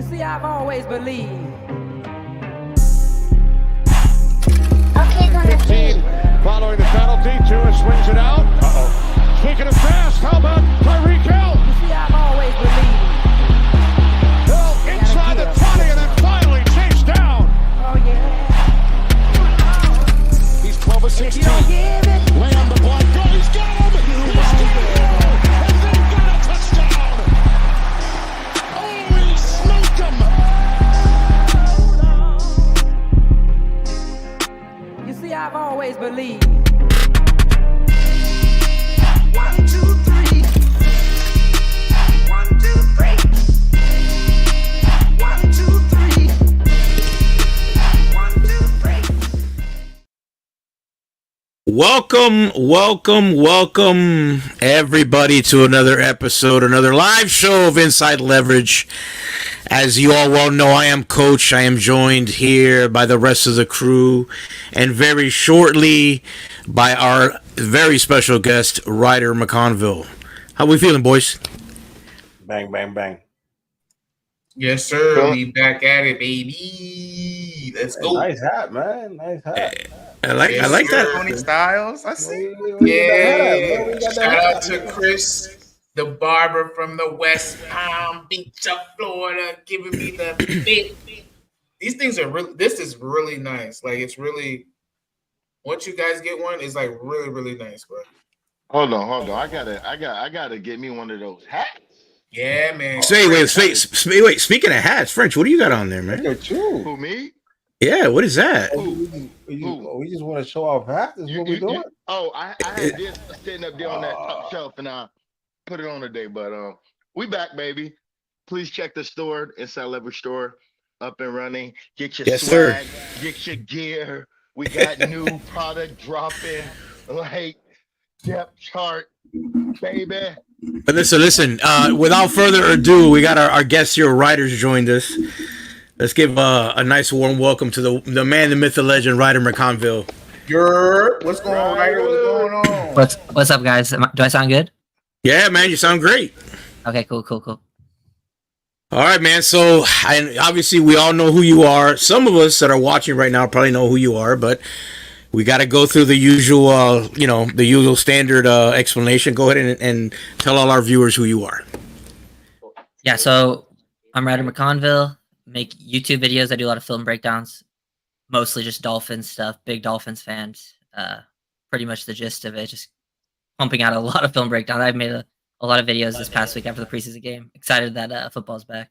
see, I've always believed. Okay, 15 following the penalty. Tua swings it out. Speaking of fast, how about Tyreek Hill? You see, I've always believed. Hill inside the 20 and then finally chased down. Oh, yeah. He's 12 of If you 16. don't give it, Lamb the block. Oh, he's got him. He's got him. And they got a touchdown. Oh, he smoked him. you see, I've always believed. 1, 2, 3. 1, 2, 3. 1, 2, 3. 1, 2, 3. Welcome, everybody, to another episode, another live show of Inside Leverage. As you all well know, I am Coach. I am joined here by the rest of the crew, and very shortly by our very special guest, Ryder McConville. How we feeling, boys? Bang, bang, bang. Yes, sir. We back at it, baby. Let's go. Nice hat, man. Nice hat. I like that. Tony Styles. I see. We Yeah. got that Shout out hat. to Chris, the barber from the West Palm Beach of Florida, giving me the fit. These things are really. This is really nice. Like, it's really. Once you guys get one, it's like really, really nice, bro. Hold on. I gotta get me one of those hats. Yeah, man. Wait. Speaking of hats, French, what do you got on there, man? Look at you. Who, me? Yeah, what is that? We just want to show off hats. That's what we're doing. I had this sitting up there on that top shelf, and I put it on today. But we back, baby. Please check the store, Inside Leverage store, up and running. Get your swag, get your gear. We got new product dropping, like depth chart, baby. But listen. Without further ado, we got our guest here, Ryder's joined us. Let's give a nice warm welcome to the man, the myth, the legend, Ryder McConville. What's going on, Ryder? What's going on? What's up, guys? Do I sound good? Yeah, man, you sound great. Okay, cool. All right, man. So, obviously, we all know who you are. Some of us that are watching right now probably know who you are, but we got to go through the usual, the usual standard explanation. Go ahead and tell all our viewers who you are. Yeah, so I'm Ryder McConville. Make YouTube videos. I do a lot of film breakdowns, mostly just Dolphins stuff. Big Dolphins fans. Pretty much the gist of it. Just pumping out a lot of film breakdowns. I've made a lot of videos this past week after the preseason game. Excited that football's back.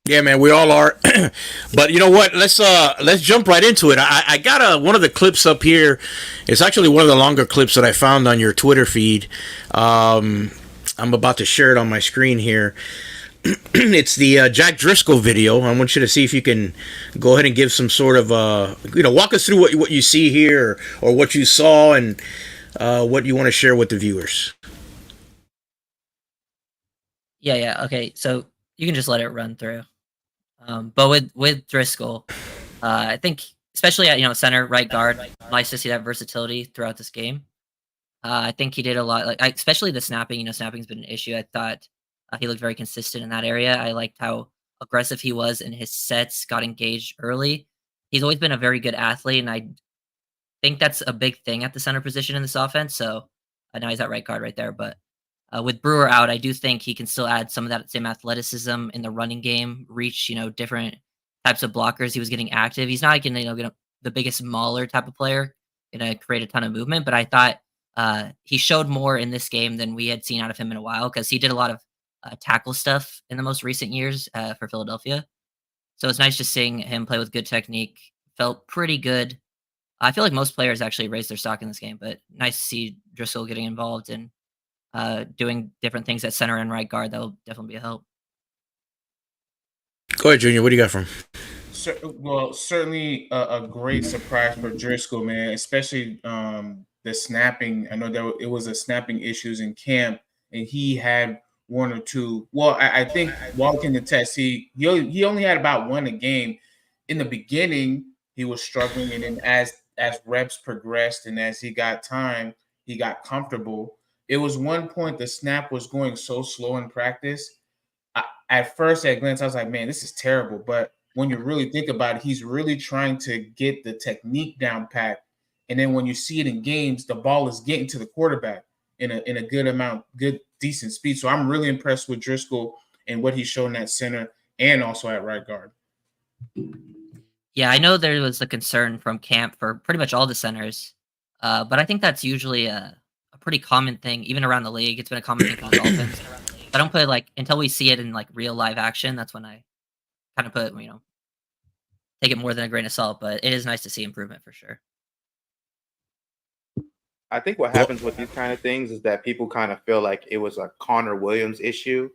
Yeah, man, we all are. But you know what? Let's jump right into it. I got one of the clips up here. It's actually one of the longer clips that I found on your Twitter feed. I'm about to share it on my screen here. It's the Jack Driscoll video. I want you to see if you can go ahead and give some sort of walk us through what you see here or what you saw and what you want to share with the viewers. Yeah. Okay, so you can just let it run through. But with Driscoll, I think especially at center, right guard, nice to see that versatility throughout this game. I think he did a lot, especially the snapping. Snapping's been an issue. I thought he looked very consistent in that area. I liked how aggressive he was in his sets, got engaged early. He's always been a very good athlete, and I think that's a big thing at the center position in this offense. So now he's at right guard right there. But with Brewer out, I do think he can still add some of that same athleticism in the running game, reach, different types of blockers. He was getting active. He's not going to, get the biggest mauler type of player, going to create a ton of movement. But I thought he showed more in this game than we had seen out of him in a while because he did a lot of tackle stuff in the most recent years for Philadelphia. So it's nice just seeing him play with good technique. Felt pretty good. I feel like most players actually raised their stock in this game, but nice to see Driscoll getting involved and doing different things at center and right guard. That'll definitely be a help. Go ahead, Junior. What do you got from? Well, certainly a great surprise for Driscoll, man, especially the snapping. I know that it was a snapping issues in camp, and he had one or two. Well, I think walking the test, he only had about one a game. In the beginning, he was struggling, and then as reps progressed and as he got time, he got comfortable. It was one point the snap was going so slow in practice at first at glance, I was like, man, this is terrible. But when you really think about it, he's really trying to get the technique down pat. And then when you see it in games, the ball is getting to the quarterback in a good amount, good, decent speed. So I'm really impressed with Driscoll and what he's shown at center and also at right guard. Yeah, I know there was a concern from camp for pretty much all the centers, but I think that's usually a pretty common thing, even around the league. It's been a common thing for the Dolphins. I don't put like until we see it in like real live action. That's when I kind of put take it more than a grain of salt. But it is nice to see improvement for sure. I think what happens with these kind of things is that people kind of feel like it was a Connor Williams issue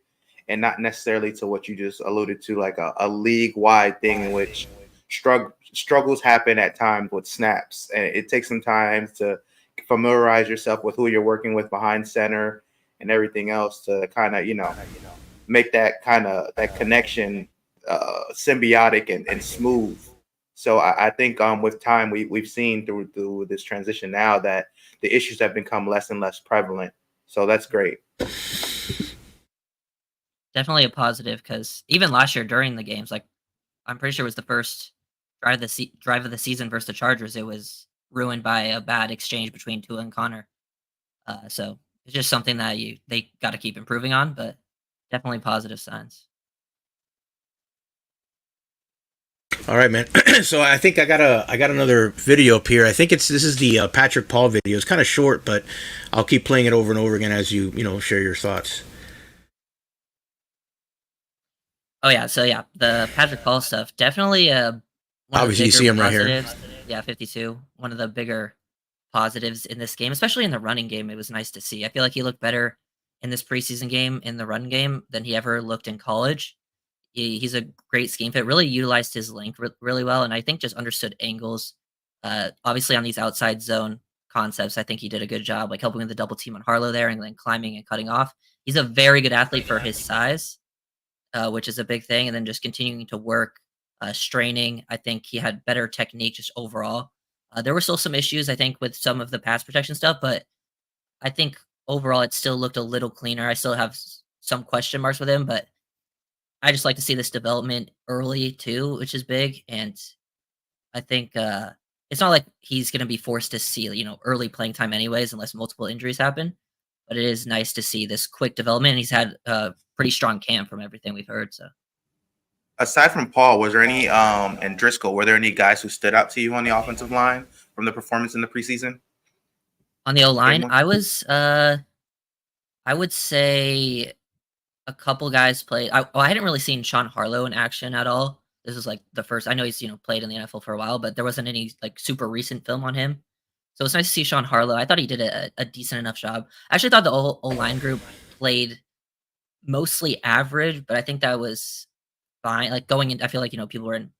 and not necessarily to what you just alluded to, like a league-wide thing in which struggles happen at times with snaps. And it takes some time to familiarize yourself with who you're working with behind center and everything else to kind of, make that connection symbiotic and smooth. So I think with time we've seen through this transition now that the issues have become less and less prevalent. So that's great. Definitely a positive because even last year during the games, like I'm pretty sure it was the first drive of the season versus the Chargers. It was ruined by a bad exchange between Tua and Connor. So it's just something that they got to keep improving on, but definitely positive signs. All right, man. So I think I got another video up here. I think this is the Patrick Paul video. It's kind of short, but I'll keep playing it over and over again as you share your thoughts. Oh yeah, so yeah, the Patrick Paul stuff definitely. Obviously, you see him right here. Yeah, 52. One of the bigger positives in this game, especially in the running game. It was nice to see. I feel like he looked better in this preseason game in the run game than he ever looked in college. He's a great scheme fit. Really utilized his length really well, and I think just understood angles. Obviously, on these outside zone concepts, I think he did a good job, like helping with the double team on Harlow there, and then climbing and cutting off. He's a very good athlete for his size, which is a big thing. And then just continuing to work, straining. I think he had better technique just overall. There were still some issues, I think, with some of the pass protection stuff, but I think overall it still looked a little cleaner. I still have some question marks with him, but I just like to see this development early too, which is big. And I think it's not like he's going to be forced to see, early playing time anyways, unless multiple injuries happen. But it is nice to see this quick development. And he's had a pretty strong camp from everything we've heard. So, aside from Paul, was there any and Driscoll, were there any guys who stood out to you on the offensive line from the performance in the preseason? On the O-line, I would say a couple guys played. I hadn't really seen Sean Harlow in action at all. This was like the first. I know he's played in the NFL for a while, but there wasn't any like super recent film on him. So it's nice to see Sean Harlow. I thought he did a decent enough job. I actually thought the O-line group played mostly average, but I think that was fine. Like going in, I feel like people were in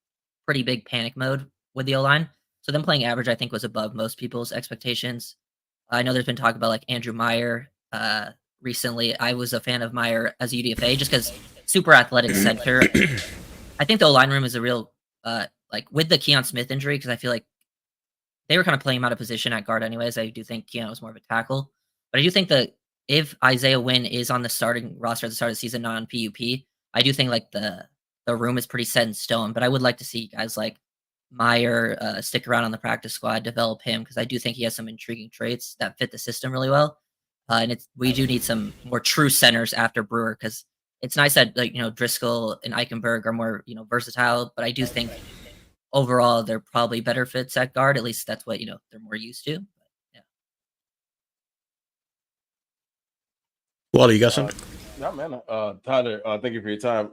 pretty big panic mode with the O-line. So them playing average, I think, was above most people's expectations. I know there's been talk about like Andrew Meyer. Recently, I was a fan of Meyer as a UDFA just because super athletic center. I think the O-line room is a real like with the Keon Smith injury, because I feel like they were kind of playing him out of position at guard anyways. I do think Keon was more of a tackle, but I do think that if Isaiah Wynn is on the starting roster at the start of the season, not on PUP, I do think like the room is pretty set in stone. But I would like to see guys like Meyer stick around on the practice squad, develop him, because I do think he has some intriguing traits that fit the system really well. And we do need some more true centers after Brewer, because it's nice that Driscoll and Eichenberg are more versatile, but I do think overall they're probably better fits at guard. At least that's what they're more used to. But, yeah. Wally, you got something? Yeah, man. Tyler, thank you for your time.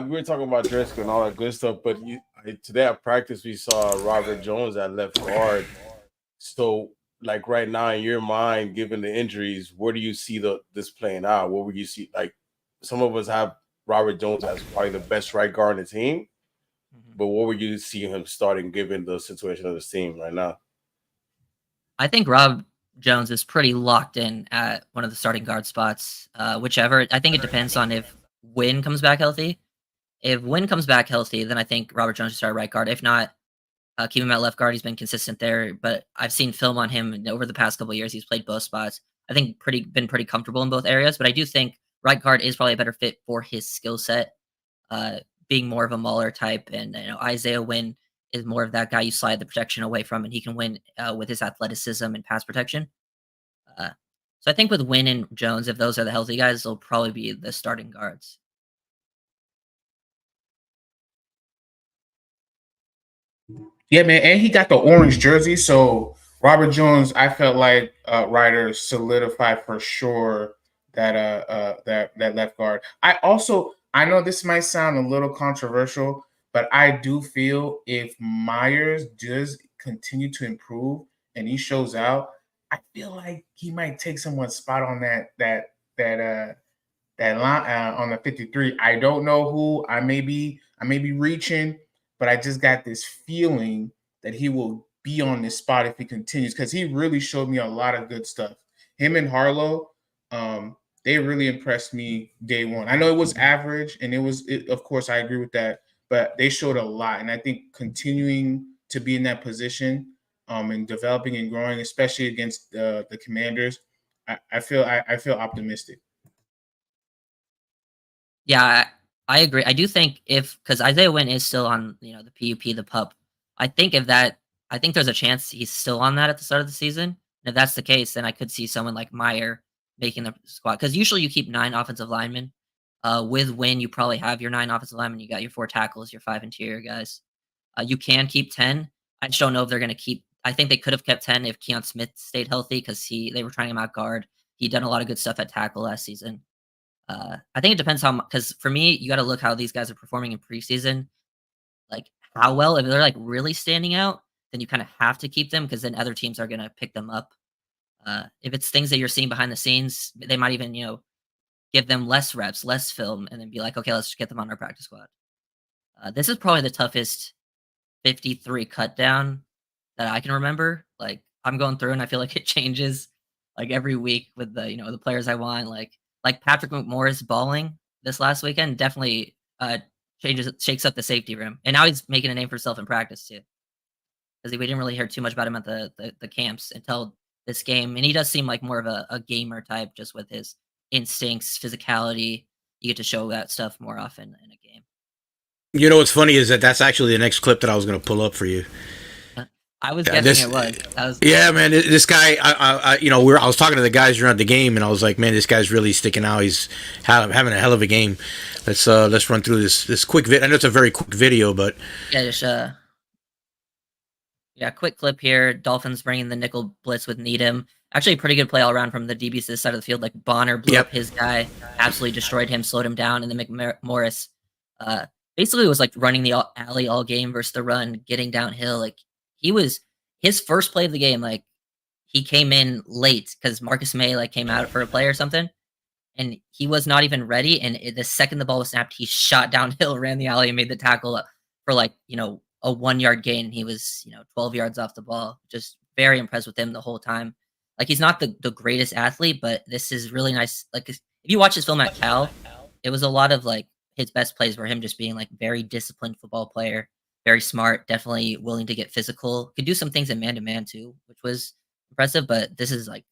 We were talking about Driscoll and all that good stuff, but today at practice we saw Robert Jones at left guard. So, like right now in your mind, given the injuries, where do you see this playing out? What would you see? Like some of us have Robert Jones as probably the best right guard in the team, but what would you see him starting given the situation of the team right now? I think Rob Jones is pretty locked in at one of the starting guard spots. Whichever, I think it depends on if Wynn comes back healthy. If Wynn comes back healthy, then I think Robert Jones should start right guard. If not, keep him at left guard. He's been consistent there, but I've seen film on him over the past couple of years. He's played both spots. I think been pretty comfortable in both areas, but I do think right guard is probably a better fit for his skill set, being more of a mauler type, and Isaiah Wynn is more of that guy you slide the protection away from, and he can win with his athleticism and pass protection. Uh, so I think with Wynn and Jones, if those are the healthy guys, they'll probably be the starting guards. Yeah, man, and he got the orange jersey, so Robert Jones, I felt like Ryder solidified for sure that left guard. I know this might sound a little controversial, but I do feel if Myers does continue to improve and he shows out, I feel like he might take someone's spot on that line on the 53. I don't know who. I may be reaching, but I just got this feeling that he will be on this spot if he continues, because he really showed me a lot of good stuff. Him and Harlow, they really impressed me day one. I know it was average, and of course, I agree with that, but they showed a lot. And I think continuing to be in that position and developing and growing, especially against the Commanders, I feel optimistic. Yeah, I agree. I do think because Isaiah Wynn is still on, the PUP, the pup. I think there's a chance he's still on that at the start of the season. And if that's the case, then I could see someone like Meyer making the squad. Because usually you keep 9 offensive linemen. With Wynn, you probably have your 9 offensive linemen. You got your 4 tackles, your 5 interior guys. You can keep 10. I just don't know if they're going to keep. I think they could have kept 10 if Keon Smith stayed healthy, because they were trying him out guard. He'd done a lot of good stuff at tackle last season. I think it depends because for me, you got to look how these guys are performing in preseason. Like how well, if they're like really standing out, then you kind of have to keep them, because then other teams are going to pick them up. If it's things that you're seeing behind the scenes, they might even, give them less reps, less film, and then be like, okay, let's just get them on our practice squad. This is probably the toughest 53 cut down that I can remember. Like I'm going through and I feel like it changes like every week with the players I want. Like Patrick McMorris balling this last weekend definitely shakes up the safety room. And now he's making a name for himself in practice too. Because we didn't really hear too much about him at the camps until this game. And he does seem like more of a gamer type, just with his instincts, physicality. You get to show that stuff more often in a game. You know what's funny is that's actually the next clip that I was going to pull up for you. I was guessing it was. Yeah, man. This guy, I was talking to the guys around the game, and I was like, man, this guy's really sticking out. He's having a hell of a game. Let's run through this quick video. I know it's a very quick video, but quick clip here. Dolphins bringing the nickel blitz with Needham. Actually, a pretty good play all around from the DBs this side of the field. Like Bonner blew up his guy, absolutely destroyed him, slowed him down, and then McMorris basically was like running the alley all game versus the run, getting downhill. Like his first play of the game. Like he came in late because Marcus May like came out for a play or something, and he was not even ready. And the second the ball was snapped, he shot downhill, ran the alley, and made the tackle for a 1 yard gain. He was 12 yards off the ball. Just very impressed with him the whole time. Like he's not the greatest athlete, but this is really nice. Like if you watch his film at Cal, it was a lot of like his best plays were him just being like very disciplined football player, very smart, definitely willing to get physical. Could do some things in man-to-man too, which was impressive. But this is like,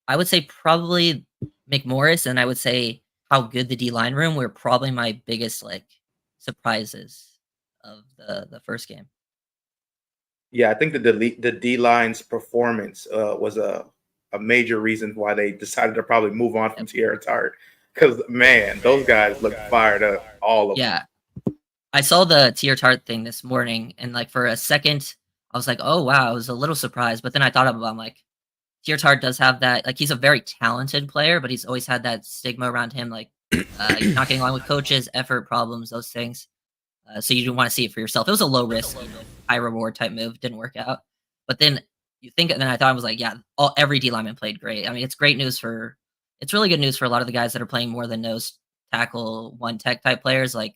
I would say probably McMorris, and I would say how good the D-line room were probably my biggest like surprises of the first game. Yeah, I think the D-line's performance was a major reason why they decided to probably move on from Tierra Tart. Because, man, those guys look fired up, all of them. Yeah. I saw the Tierra Tart thing this morning, and like for a second, I was like, oh, wow, I was a little surprised. But then I thought about, I'm like, Tierra Tart does have that, like he's a very talented player, but he's always had that stigma around him, like not getting along with coaches, effort problems, those things. So you don't want to see it for yourself. It was a low risk, high reward type move. Didn't work out. But then I thought I was like, yeah, every D lineman played great. I mean, it's really good news for a lot of the guys that are playing more than nose tackle, one tech type players. Like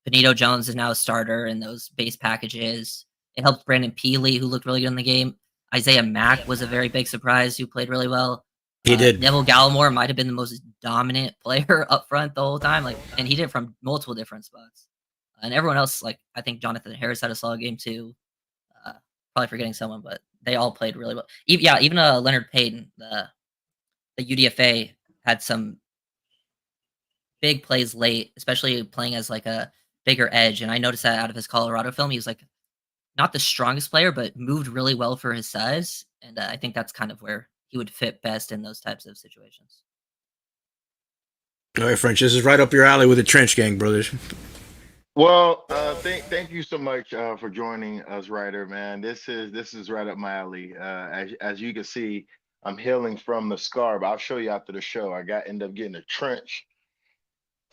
Benito Jones is now a starter in those base packages. It helped Brandon Peely, who looked really good in the game. Isaiah Mack was a very big surprise, who played really well. He did. Neville Gallimore might have been the most dominant player up front the whole time. And he did it from multiple different spots. And everyone else, like I think Jonathan Harris had a solid game too. Probably forgetting someone, but they all played really well. Even Leonard Payton, the UDFA, had some big plays late, especially playing as like a bigger edge. And I noticed that out of his Colorado film, he was like not the strongest player, but moved really well for his size. And I think that's kind of where he would fit best in those types of situations. All right, French, this is right up your alley with the Trench Gang, brothers. Well, thank you so much for joining us, Ryder. Man, this is right up my alley. As you can see, I'm healing from the scar, but I'll show you after the show. Ended up getting a trench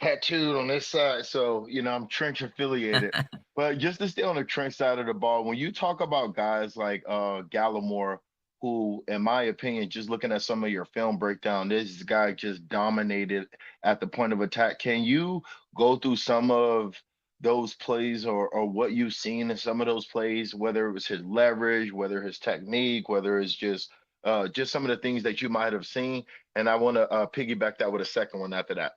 tattooed on this side, so I'm trench affiliated. But just to stay on the trench side of the ball, when you talk about guys like Gallimore, who, in my opinion, just looking at some of your film breakdown, this guy just dominated at the point of attack. Can you go through some of those plays or what you've seen in some of those plays, whether it was his leverage, whether his technique, whether it's just some of the things that you might have seen? And I want to piggyback that with a second one after that.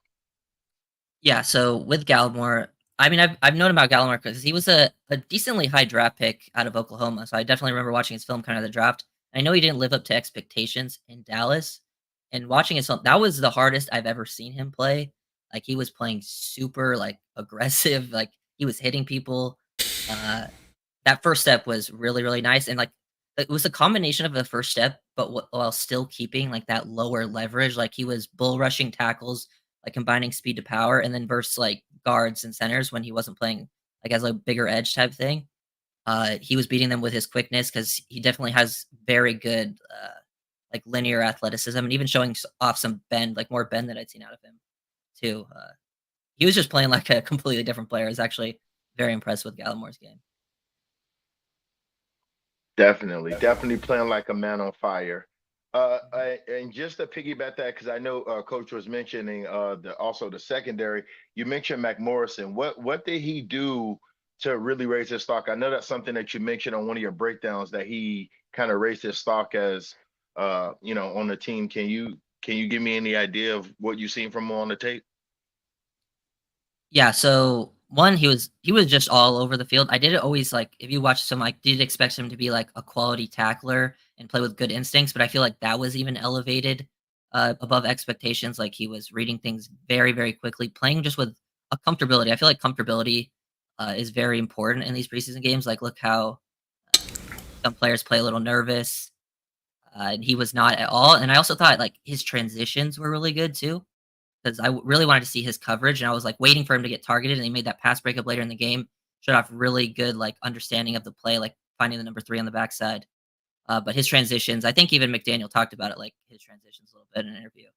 Yeah, so with Gallimore, I mean, I've known about Gallimore because he was a decently high draft pick out of Oklahoma. So I definitely remember watching his film kind of the draft. I know he didn't live up to expectations in Dallas. And watching his film, that was the hardest I've ever seen him play. Like he was playing super like aggressive, like he was hitting people. That first step was really, really nice. And like it was a combination of the first step, but while still keeping like that lower leverage. Like he was bull rushing tackles, like combining speed to power, and then versus like guards and centers when he wasn't playing like as a bigger edge type thing. He was beating them with his quickness because he definitely has very good like linear athleticism, and even showing off some bend, like more bend that I'd seen out of him too. He was just playing like a completely different player. I was actually very impressed with Gallimore's game. Definitely playing like a man on fire. And just to piggyback that, because I know Coach was mentioning also the secondary. You mentioned McMorrison. What did he do to really raise his stock? I know that's something that you mentioned on one of your breakdowns, that he kind of raised his stock as on the team. Can you give me any idea of what you've seen from him on the tape? Yeah, so one, he was just all over the field. I did always like, if you watch some, I did expect him to be like a quality tackler and play with good instincts, but I feel like that was even elevated above expectations. Like he was reading things very, very quickly, playing just with a comfortability. I feel like comfortability is very important in these preseason games. Like look how some players play a little nervous, and he was not at all. And I also thought like his transitions were really good too, because I really wanted to see his coverage, and I was like waiting for him to get targeted, and he made that pass breakup later in the game. Showed off really good like understanding of the play, like finding the number 3 on the backside. But his transitions, I think even McDaniel talked about it, like his transitions a little bit in an interview.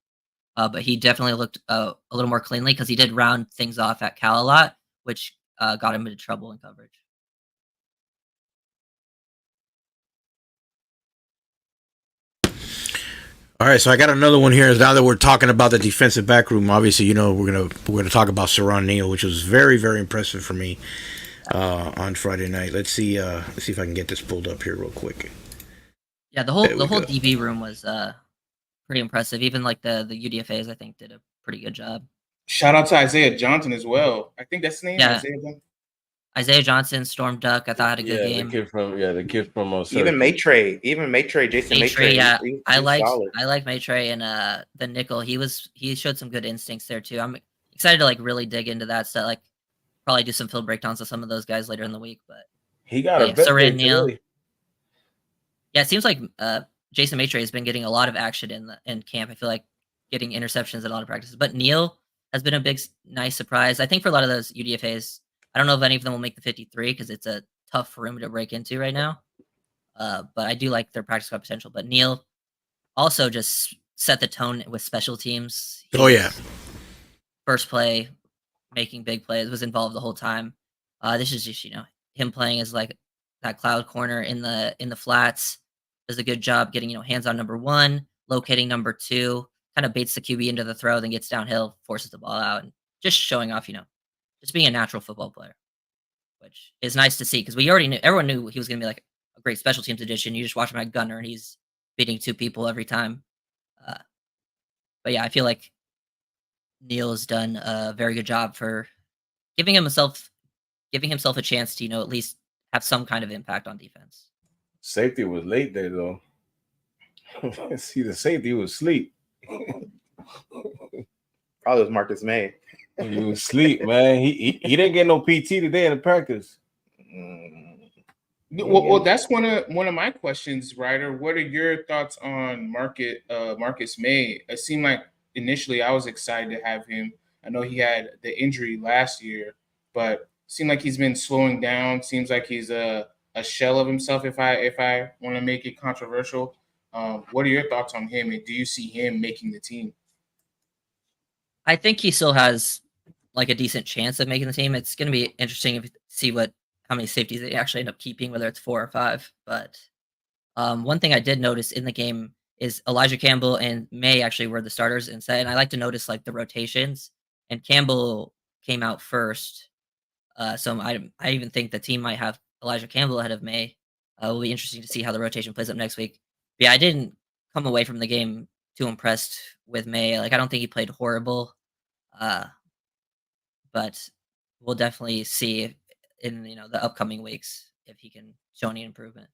But he definitely looked a little more cleanly because he did round things off at Cal a lot, which got him into trouble in coverage. All right, so I got another one here. Now that we're talking about the defensive back room, obviously, we're gonna talk about Saron Neal, which was very, very impressive for me on Friday night. Let's see if I can get this pulled up here real quick. Yeah, the whole DB room was pretty impressive. Even like the UDFAs, I think, did a pretty good job. Shout out to Isaiah Johnson as well. I think that's the name. Yeah. Isaiah Johnson, Storm Duck, I thought had a good game. The kid from even Maitre, Jason Maitre. Yeah, I like Maitre and the nickel. He showed some good instincts there too. I'm excited to like really dig into that stuff. Like probably do some field breakdowns of some of those guys later in the week. But he got a bet Saran Neal. today. Yeah, it seems like Jason Maitre has been getting a lot of action in camp. I feel like getting interceptions at a lot of practices. But Neal has been a big, nice surprise. I think for a lot of those UDFAs, I don't know if any of them will make the 53 because it's a tough room to break into right now. But I do like their practice squad potential. But Neal also just set the tone with special teams. First play, making big plays, was involved the whole time. This is just, him playing as like that cloud corner in the flats. Does a good job getting, hands on number 1, locating number 2, kind of baits the QB into the throw, then gets downhill, forces the ball out, and just showing off, just being a natural football player, which is nice to see because everyone knew he was going to be like a great special teams addition. You just watch him at gunner and he's beating 2 people every time. But yeah, I feel like Neal's done a very good job for giving himself a chance to, at least have some kind of impact on defense. Safety was late there though. See, the safety was asleep. Probably was Marcus May. He was asleep, man. He didn't get no PT today in the practice. Well, that's one of my questions, Ryder. What are your thoughts on Marcus May? It seemed like initially I was excited to have him. I know he had the injury last year, but seemed like he's been slowing down. Seems like he's a shell of himself. If I want to make it controversial, what are your thoughts on him? And do you see him making the team? I think he still has like a decent chance of making the team. It's going to be interesting to see how many safeties they actually end up keeping, whether it's 4 or 5. But one thing I did notice in the game is Elijah Campbell and May actually were the starters instead. And I like to notice like the rotations. And Campbell came out first, so I even think the team might have Elijah Campbell ahead of May. It will be interesting to see how the rotation plays up next week. But yeah, I didn't come away from the game too impressed with May. Like I don't think he played horrible, but we'll definitely see in the upcoming weeks if he can show any improvement.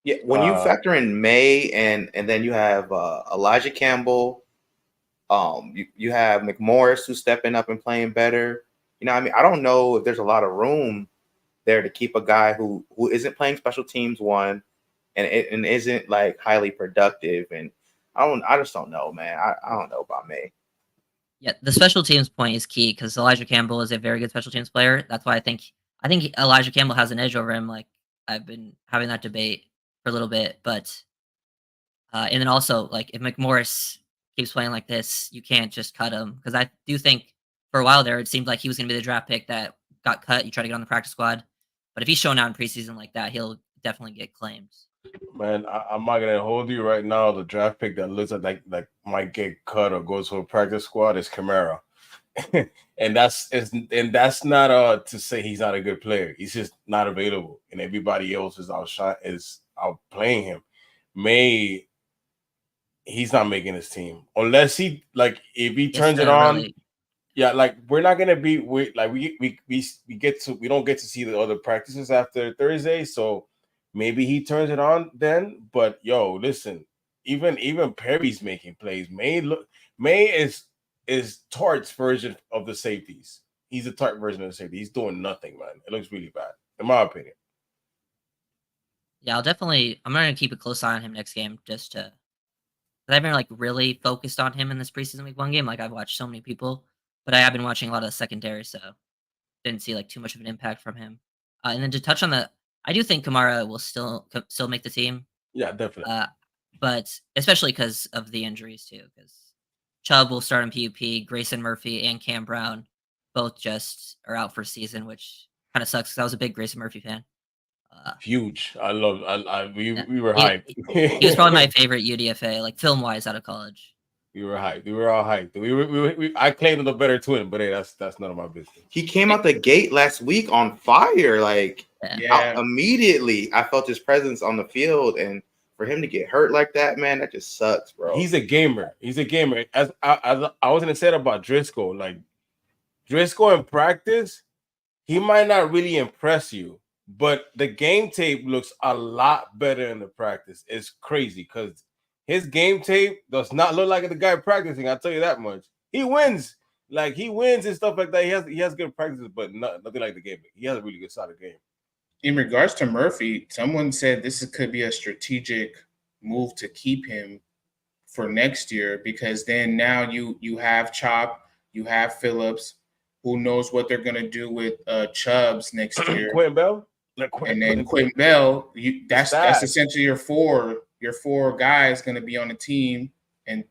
Yeah, when you factor in May and then you have Elijah Campbell, you have McMorris who's stepping up and playing better. I mean, I don't know if there's a lot of room there to keep a guy who isn't playing special teams and isn't like highly productive. And I just don't know, man. I don't know about May. Yeah, the special teams point is key because Elijah Campbell is a very good special teams player. That's why I think Elijah Campbell has an edge over him. Like I've been having that debate for a little bit, but and then also like if McMorris keeps playing like this, you can't just cut him because I do think for a while there it seemed like he was going to be the draft pick that got cut. You try to get on the practice squad, but if he's shown out in preseason like that, he'll definitely get claimed. Man, I'm not gonna hold you right now. The draft pick that looks like might get cut or goes to a practice squad is Kamara, and that's not to say he's not a good player. He's just not available, and everybody else is outplaying him. May he's not making his team unless he if he turns it on. Really... Yeah, like we're not gonna be we don't get to see the other practices after Thursday, so. Maybe he turns it on then, but listen, even Perry's making plays. May is Tart's version of the safeties. He's a Tart version of the safety. He's doing nothing, man. It looks really bad, in my opinion. Yeah, I'm gonna keep a close eye on him next game just to. I've been really focused on him in this preseason week 1 game. Like I've watched so many people, but I have been watching a lot of the secondary, so didn't see too much of an impact from him. And then to touch on I do think Kamara will still make the team. Yeah, definitely. But especially because of the injuries too. Because Chubb will start in PUP, Grayson Murphy and Cam Brown both just are out for season, which kind of sucks because I was a big Grayson Murphy fan. Huge. We were hyped. He was probably my favorite UDFA, film wise, out of college. We were hyped. We were all hyped. I claimed the better twin, but hey, that's none of my business. He came out the gate last week on fire. Immediately, I felt his presence on the field, and for him to get hurt like that, man, that just sucks, bro. He's a gamer. As I was gonna say about Driscoll, Driscoll in practice, he might not really impress you, but the game tape looks a lot better in the practice. It's crazy because. His game tape does not look like the guy practicing. I'll tell you that much. He wins. He wins and stuff like that. He has good practices, but nothing like the game. He has a really good solid game. In regards to Murphy, someone said could be a strategic move to keep him for next year because then now you have Chop, you have Phillips. Who knows what they're gonna do with Chubbs next year? Quentin Bell, and then Quentin Bell. That's essentially your four. Your 4 guys going to be on the team, and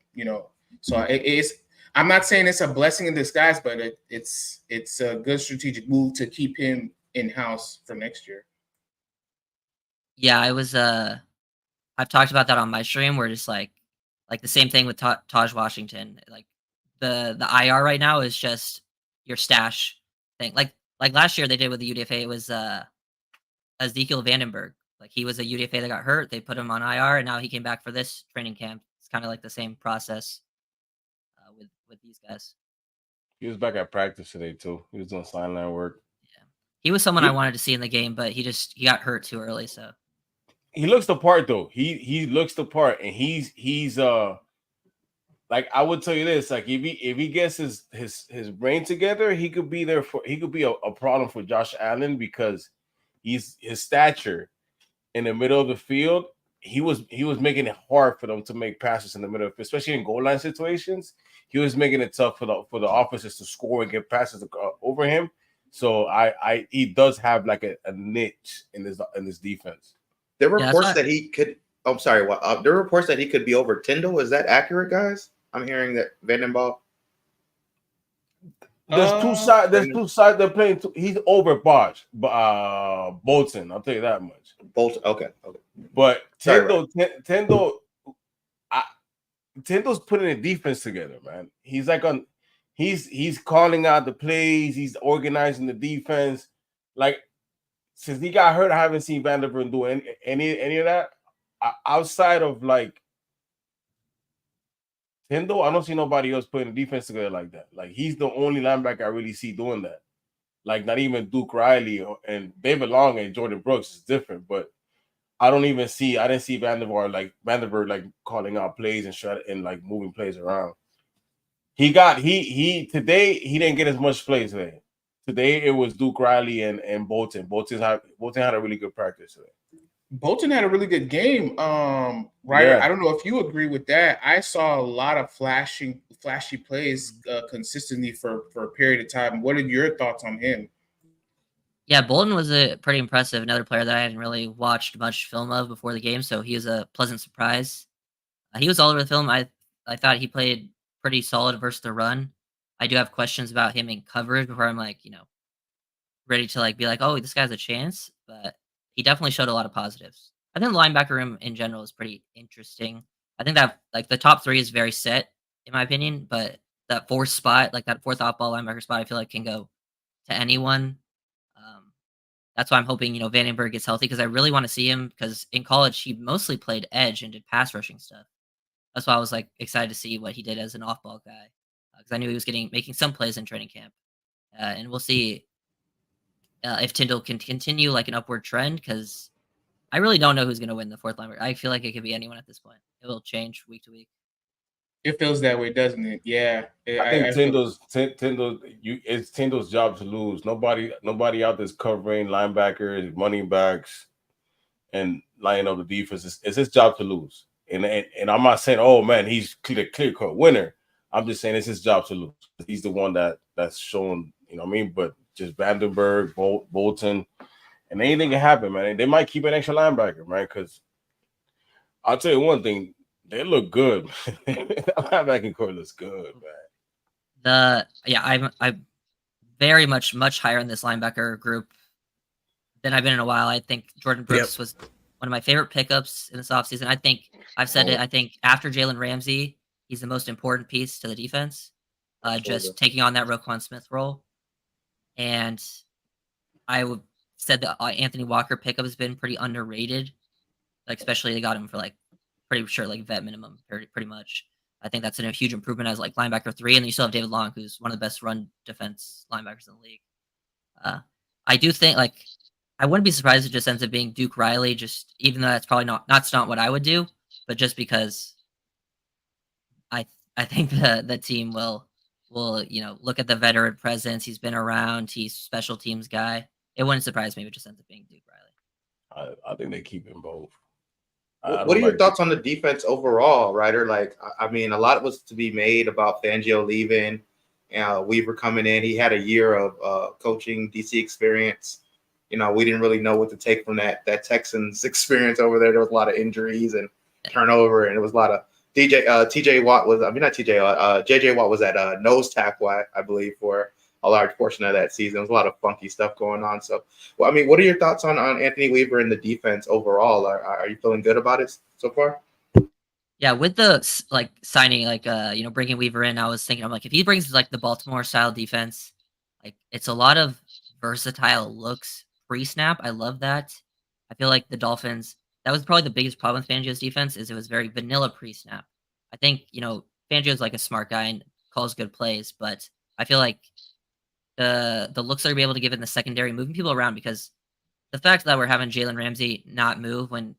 so it is. I'm not saying it's a blessing in disguise, but it's a good strategic move to keep him in house for next year. Yeah, I was. I've talked about that on my stream. Where just like the same thing with Taj Washington. The IR right now is just your stash thing. Like last year they did with the UDFA. It was Ezekiel Vandenberg. He was a UDFA that got hurt. They put him on IR, and now he came back for this training camp. It's kind of the same process with these guys. He was back at practice today too. He was doing sideline work. Yeah, he was someone I wanted to see in the game, but he got hurt too early. So he looks the part though. He looks the part, and he's like I would tell you this, like if he gets his brain together, he could be a problem for Josh Allen because his stature in the middle of the field, he was making it hard for them to make passes in the middle, especially in goal line situations. He was making it tough for the offenses to score and get passes over him. So he does have like a niche in this defense. There were reports that he could. I'm sorry. What? There were reports that he could be over Tyndall. Is that accurate, guys? I'm hearing that Vandenball. There's two sides. There's two sides. They're playing. He's over Bolton. I'll tell you that much. Bolton. Okay. But Sorry, Tyndall's putting a defense together, man. He's like he's calling out the plays. He's organizing the defense. Like since he got hurt, I haven't seen Vanderbilt do any of that outside of like Tyndall. I don't see nobody else putting the defense together like that. Like he's the only linebacker I really see doing that. Like not even Duke Riley and David Long and Jordan Brooks is different, but I didn't see Vanderbilt like calling out plays and like moving plays around. Today he didn't get as much plays today. Today it was Duke Riley and Bolton. Bolton had a really good practice today. Bolton had a really good game. Ryder, yeah. I don't know if you agree with that. I saw a lot of flashy plays consistently for a period of time. What are your thoughts on him? Yeah, Bolton was a pretty impressive. Another player that I hadn't really watched much film of before the game, so he was a pleasant surprise. He was all over the film. I thought he played pretty solid versus the run. I do have questions about him in coverage before I'm like, ready to like be like, oh, this guy's a chance. But he definitely showed a lot of positives. I think the linebacker room in general is pretty interesting. I think that like the top three is very set in my opinion, but that fourth spot, like that fourth off-ball linebacker spot, I feel like can go to anyone. That's why I'm hoping, Vandenberg gets healthy because I really want to see him because in college he mostly played edge and did pass rushing stuff. That's why I was like excited to see what he did as an off-ball guy because I knew he was making some plays in training camp, and we'll see if Tyndall can continue like an upward trend because I really don't know who's going to win the fourth linebacker. I feel like it could be anyone at this point. It will change week to week. It feels that way, doesn't it? Yeah. I think it's Tyndall's job to lose. Nobody out there's covering linebackers, running backs, and lining up the defense. It's his job to lose. And I'm not saying, oh man, he's clear-cut winner. I'm just saying it's his job to lose. He's the one that's shown, But just Vandenberg, Bolton, and anything can happen, man. They might keep an extra linebacker, man. Because I'll tell you one thing. They look good. That linebacking core looks good, man. I'm very much higher in this linebacker group than I've been in a while. I think Jordan Brooks was one of my favorite pickups in this offseason. I think I've said it. I think after Jalen Ramsey, he's the most important piece to the defense. Just taking on that Roquan Smith role. And I would said that Anthony Walker pickup has been pretty underrated. Like especially they got him for like pretty sure like vet minimum pretty much. I think that's a huge improvement as like linebacker 3, and then you still have David Long, who's one of the best run defense linebackers in the league. I do think like I wouldn't be surprised if it just ends up being Duke Riley, just even though that's probably not what I would do, but just because I think the team will look at the veteran presence. He's been around. He's a special teams guy. It wouldn't surprise me if it just ends up being Duke Riley. I think they keep him both. What are your thoughts on the defense overall, Ryder? Like, I mean, a lot was to be made about Fangio leaving, Weaver coming in. He had a year of coaching DC experience. We didn't really know what to take from that Texans experience over there. There was a lot of injuries and turnover, and it was a lot of JJ Watt was at nose tackle, I believe, for a large portion of that season. There was a lot of funky stuff going on. So, well, I mean, what are your thoughts on Anthony Weaver and the defense overall? Are you feeling good about it so far? Yeah, with the signing, bringing Weaver in, I was thinking, I'm like, if he brings like the Baltimore style defense, like it's a lot of versatile looks pre-snap. I love that. I feel like the Dolphins, that was probably the biggest problem with Fangio's defense is it was very vanilla pre-snap. I think, Fangio's like a smart guy and calls good plays, but I feel like the looks that are able to give in the secondary, moving people around, because the fact that we're having Jalen Ramsey not move when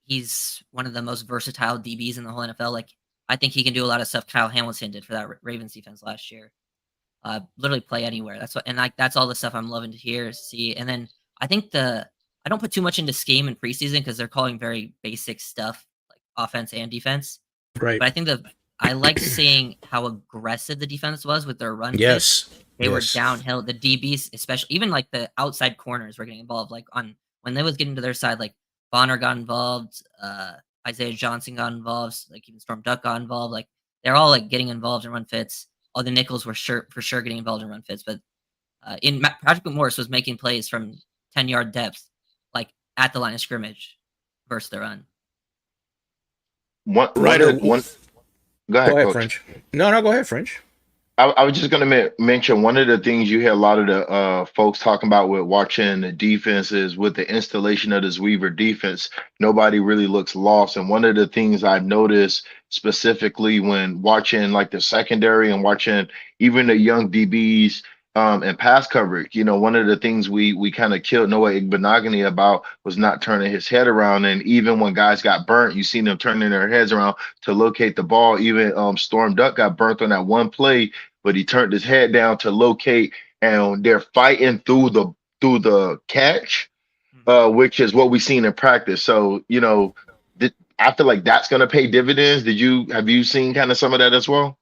he's one of the most versatile DBs in the whole NFL, like I think he can do a lot of stuff Kyle Hamilton did for that Ravens defense last year. Literally play anywhere. That's what, and like that's all the stuff I'm loving to hear, see. And then I think I don't put too much into scheme in preseason because they're calling very basic stuff like offense and defense. Right. But I think I liked seeing how aggressive the defense was with their run. Yes. They were downhill. The DBs, especially, even like the outside corners were getting involved. Like when they was getting to their side, like Bonner got involved, Isaiah Johnson got involved, like even Storm Duck got involved. Like they're all like getting involved in run fits. All the nickels were for sure getting involved in run fits. But Patrick McMorris was making plays from 10-yard depth, like at the line of scrimmage versus the run. Go ahead, Coach. French. No, go ahead, French. I was just going to mention one of the things you hear a lot of the folks talking about with watching the defenses with the installation of this Weaver defense. Nobody really looks lost. And one of the things I noticed specifically when watching like the secondary and watching even the young DBs and pass coverage, one of the things we kind of killed Noah Igbenogany about was not turning his head around. And even when guys got burnt, you seen them turning their heads around to locate the ball. Even Storm Duck got burnt on that one play, but he turned his head down to locate, and they're fighting through the catch, which is what we've seen in practice. So, I feel like that's going to pay dividends. Have you seen kind of some of that as well?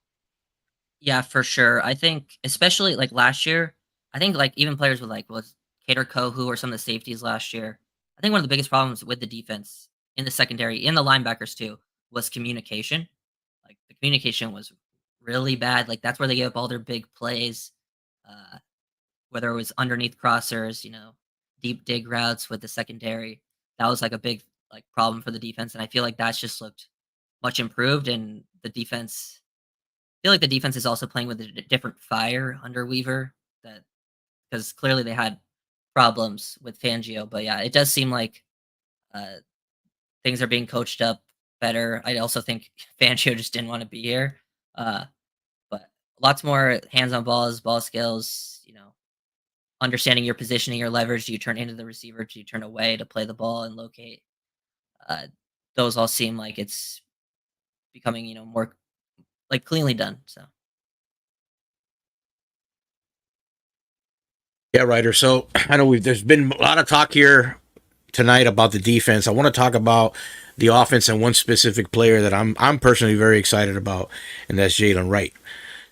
Yeah, for sure. I think especially like last year, I think like even players with like was Kader Kohu or some of the safeties last year. I think one of the biggest problems with the defense in the secondary, in the linebackers too, was communication. Like the communication was really bad. Like that's where they gave up all their big plays, whether it was underneath crossers, deep dig routes with the secondary. That was like a big like problem for the defense, and I feel like that's just looked much improved. And the defense, I feel like the defense is also playing with a different fire under Weaver, that because clearly they had problems with Fangio. But yeah, it does seem like things are being coached up better. I also think Fangio just didn't want to be here. But lots more hands-on balls, ball skills, understanding your positioning, your leverage. Do you turn into the receiver? Do you turn away to play the ball and locate? Those all seem like it's becoming, more like cleanly done. So. Yeah, Ryder. So I know there's been a lot of talk here tonight about the defense. I want to talk about the offense and one specific player that I'm personally very excited about, and that's Jalen Wright.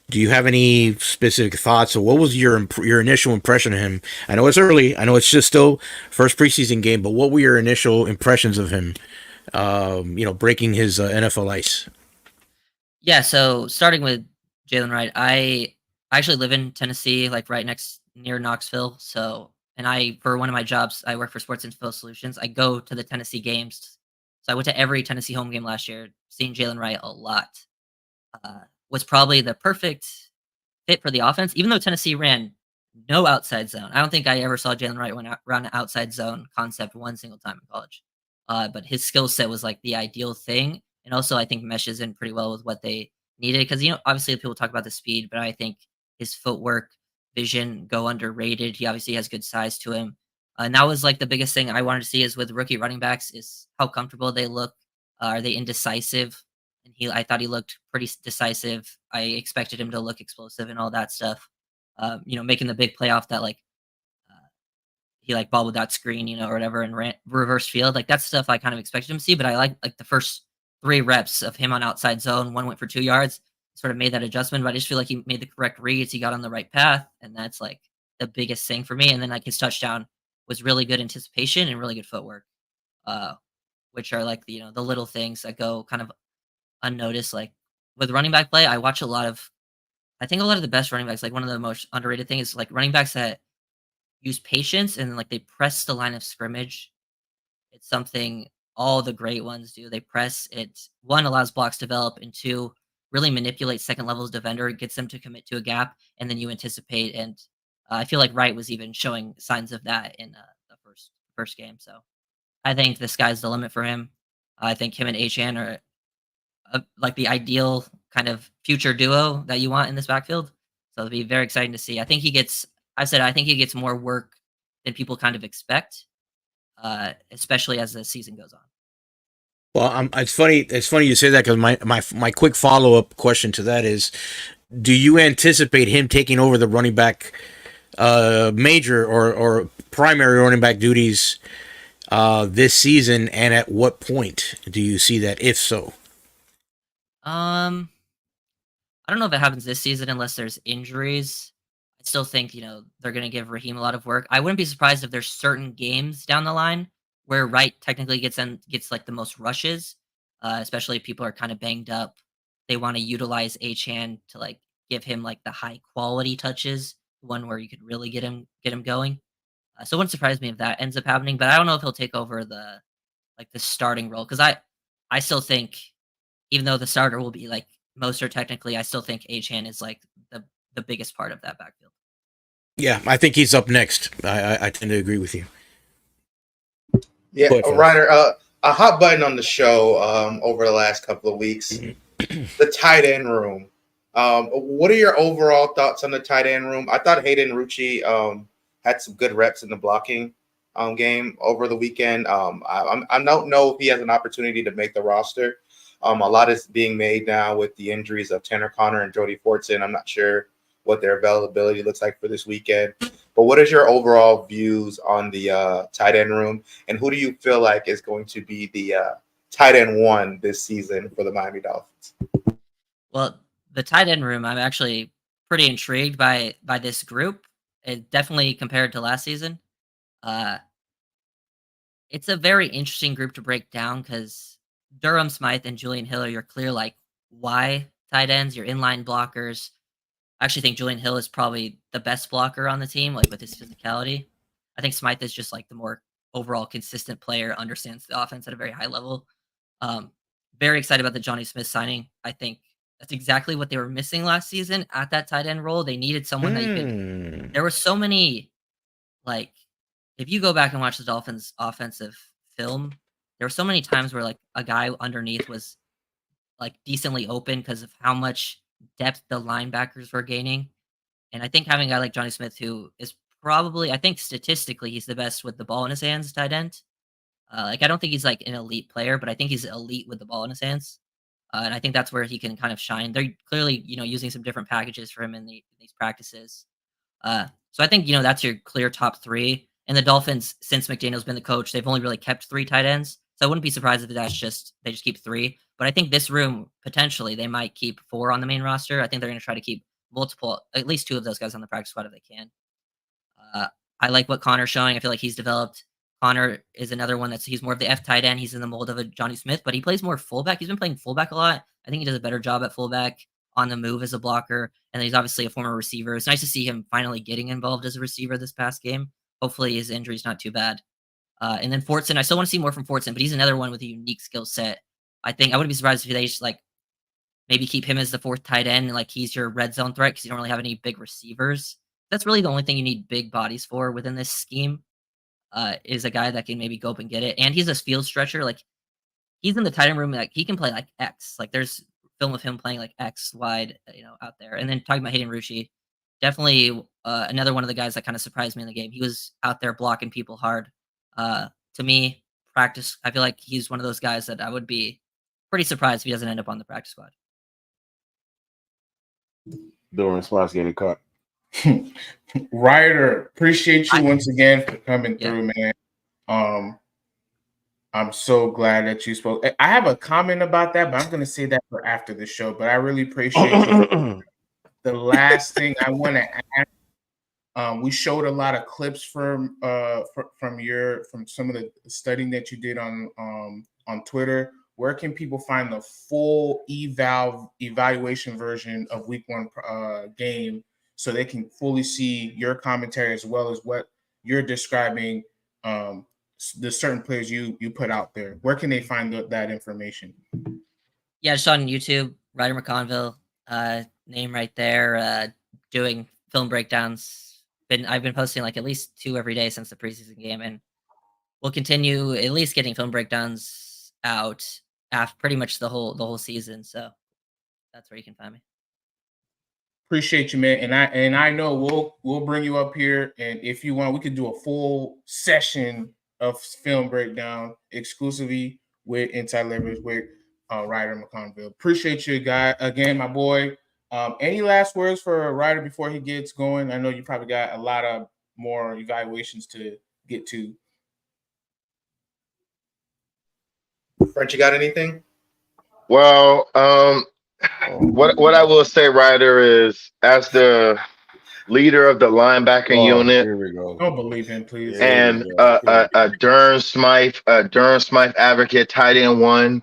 Do you have any specific thoughts, or what was your initial impression of him? I know it's early. I know it's just still first preseason game, but what were your initial impressions of him? Breaking his NFL ice. Yeah. So starting with Jalen Wright, I actually live in Tennessee, like right near Knoxville. So, and for one of my jobs, I work for Sports Info Solutions. I go to the Tennessee games. So I went to every Tennessee home game last year, seeing Jalen Wright a lot. Was probably the perfect fit for the offense, even though Tennessee ran no outside zone. I don't think I ever saw Jalen Wright run an outside zone concept one single time in college. But his skill set was like the ideal thing. And also I think meshes in pretty well with what they needed. Because, obviously people talk about the speed, but I think his footwork, vision go underrated. He obviously has good size to him. And that was like the biggest thing I wanted to see is with rookie running backs is how comfortable they look. Are they indecisive? And I thought he looked pretty decisive. I expected him to look explosive and all that stuff. Making the big play off that he like bobbled that screen, or whatever, and ran reverse field. Like that's stuff I kind of expected him to see. But I like the first 3 reps of him on outside zone. One went for 2 yards. Sort of made that adjustment, but I just feel like he made the correct reads. He got on the right path, and that's like the biggest thing for me. And then like his touchdown was really good anticipation and really good footwork, which are like the little things that go kind of unnoticed. Like with running back play, I watch I think a lot of the best running backs, like one of the most underrated things is like running backs that use patience and like they press the line of scrimmage. It's something all the great ones do. They press it. 1, allows blocks to develop, and 2, really manipulate second levels defender. It gets them to commit to a gap, and then you anticipate. And I feel like Wright was even showing signs of that in the first game. So I think the sky's the limit for him. I think him and Achan are like the ideal kind of future duo that you want in this backfield. So it'll be very exciting to see. I think he gets more work than people kind of expect, especially as the season goes on. Well, it's funny. It's funny you say that because my quick follow up question to that is, do you anticipate him taking over the running back major or primary running back duties this season, and at what point do you see that, if so? I don't know if it happens this season unless there's injuries. I still think, they're going to give Raheem a lot of work. I wouldn't be surprised if there's certain games down the line where Wright technically gets like the most rushes, especially if people are kind of banged up. They want to utilize Achan to like give him like the high quality touches, one where you could really get him going. So it wouldn't surprise me if that ends up happening, but I don't know if he'll take over the starting role because I still think even though the starter will be like Mostert technically, I still think Achan is like the biggest part of that backfield. Yeah, I think he's up next. I tend to agree with you. Yeah, Ryder, a hot button on the show over the last couple of weeks, the tight end room. What are your overall thoughts on the tight end room? I thought Hayden Rucci had some good reps in the blocking game over the weekend. I don't know if he has an opportunity to make the roster. A lot is being made now with the injuries of Tanner Connor and Jody Fortson. I'm not sure what their availability looks like for this weekend. But what is your overall views on the tight end room, and who do you feel like is going to be the tight end one this season for the Miami Dolphins? Well, the tight end room, I'm actually pretty intrigued by this group. It definitely compared to last season. It's a very interesting group to break down because Durham Smythe and Julian Hill are your clear like why tight ends, your inline blockers. I actually think Julian Hill is probably the best blocker on the team, like with his physicality. I think Smythe is just like the more overall consistent player, understands the offense at a very high level. Very excited about the Johnny Smith signing. I think that's exactly what they were missing last season at that tight end role. They needed someone that you could. There were so many, like, if you go back and watch the Dolphins' offensive film, there were so many times where like a guy underneath was like decently open because of how much depth the linebackers were gaining. And I think having a guy like Johnny Smith, who is probably, I think statistically, he's the best with the ball in his hands, tight end. Like, I don't think he's like an elite player, but I think he's elite with the ball in his hands. And I think that's where he can kind of shine. They're clearly, using some different packages for him in these practices. So I think, that's your clear top three. And the Dolphins, since McDaniel's been the coach, they've only really kept 3 tight ends. So I wouldn't be surprised if they just keep 3. But I think this room, potentially, they might keep 4 on the main roster. I think they're going to try to keep multiple, at least 2 of those guys on the practice squad if they can. I like what Connor's showing. I feel like he's developed. Connor is another one he's more of the F tight end. He's in the mold of a Johnny Smith, but he plays more fullback. He's been playing fullback a lot. I think he does a better job at fullback on the move as a blocker. And he's obviously a former receiver. It's nice to see him finally getting involved as a receiver this past game. Hopefully his injury's not too bad. And then Fortson, I still want to see more from Fortson, but he's another one with a unique skill set. I think I wouldn't be surprised if they just like maybe keep him as the 4th tight end and like he's your red zone threat because you don't really have any big receivers. That's really the only thing you need big bodies for within this scheme. Is a guy that can maybe go up and get it. And he's a field stretcher. Like, he's in the tight end room. Like, he can play like X. Like, there's film of him playing like X wide, out there. And then talking about Hayden Rucci, definitely another one of the guys that kind of surprised me in the game. He was out there blocking people hard. To me, practice, I feel like he's one of those guys that I would be pretty surprised if he doesn't end up on the practice squad. Doing response getting caught. Ryder, appreciate you once again for coming through, man. I'm so glad that you spoke. I have a comment about that, but I'm going to say that for after the show. But I really appreciate you. The last thing I want to ask, we showed a lot of clips from some of the studying that you did on Twitter. Where can people find the full evaluation version of Week 1 game so they can fully see your commentary as well as what you're describing, the certain players you put out there? Where can they find that information? Yeah, just on YouTube, Ryder McConville, name right there, doing film breakdowns. I've been posting like at least 2 every day since the preseason game, and we'll continue at least getting film breakdowns out after pretty much the whole season. So that's where you can find me. Appreciate you, man. And I know we'll bring you up here, and if you want, we could do a full session of film breakdown exclusively with inside leverage with Ryder McConville. Appreciate you, guy. Again, my boy. Any last words for Ryder before he gets going? I know you probably got a lot of more evaluations to get to. French, you got anything? Well, what I will say, Ryder, is as the leader of the linebacking unit. Here we go. Don't believe him, please. And a Durham Smythe advocate, tight end 1,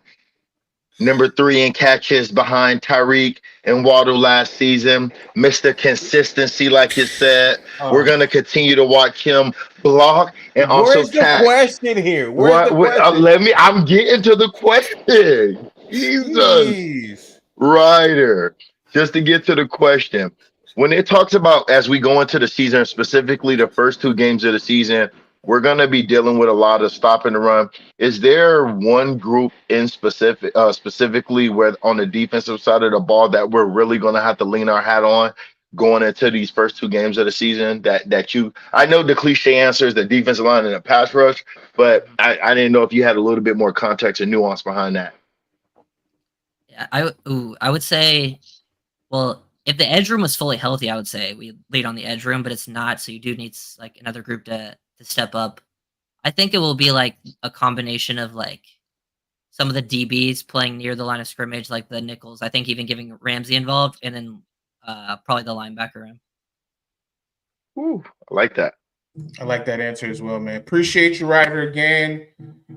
number 3 in catches behind Tyreek and Waddle last season. Mr. Consistency, like you said. We're gonna continue to watch him block and also Where's the question here? Where's the question? I'm getting to the question. Jesus. Jeez. Ryder. Just to get to the question. When it talks about as we go into the season, specifically the first 2 games of the season, we're going to be dealing with a lot of stop and run. Is there one group in specifically where on the defensive side of the ball that we're really going to have to lean our hat on going into these first 2 games of the season? I know the cliche answer is the defensive line and the pass rush, but I didn't know if you had a little bit more context and nuance behind that. Yeah, I would say, well, if the edge room was fully healthy, I would say we lead on the edge room, but it's not. So you do need like another group to step up. I think it will be like a combination of like some of the DBs playing near the line of scrimmage, like the nickels. I think even giving Ramsey involved, and then probably the linebacker room. Ooh, I like that. I like that answer as well, man. Appreciate you, Ryder, again.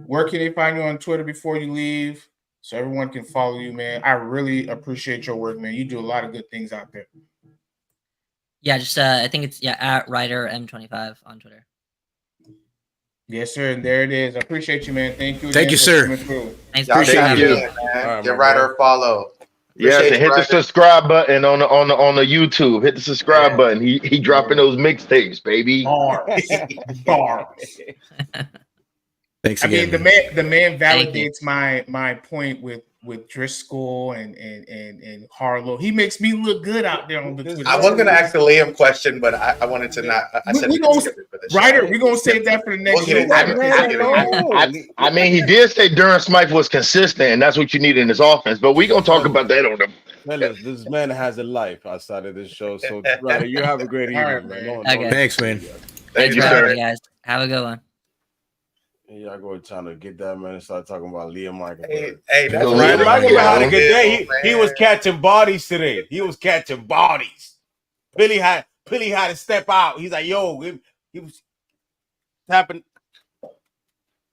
Where can they find you on Twitter before you leave? So everyone can follow you, man. I really appreciate your work, man. You do a lot of good things out there. Yeah, just I think it's at Ryder M25 on Twitter. Yes, sir. And there it is. I appreciate you, man. Thank you. Thank you, sir. Thanks. Thank you. Man. Give Ryder a follow. Yes, and hit the subscribe button on the YouTube. Hit the subscribe button. He dropping those mixtapes, baby. Bars. Thanks I again. mean, the man validates my point with Driscoll and Harlow. He makes me look good out there on the Twitter. I was going to ask the Liam question, but I wanted to not. I said we're going to save that for the next show. I mean, he did say Durham Smythe was consistent, and that's what you need in his offense. But we're going to talk about that on the. Fellas, this man has a life outside of this show. So, Ryder, you have a great evening, man. Okay. Thanks, man. Thank you, for sir. having me, guys. Have a good one. Y'all go trying to get that man and start talking about Liam Michael. Hey, that's Ryder right. Michael had a good day. He was catching bodies today. He was catching bodies. Billy had to step out. He's like, yo, he was tapping.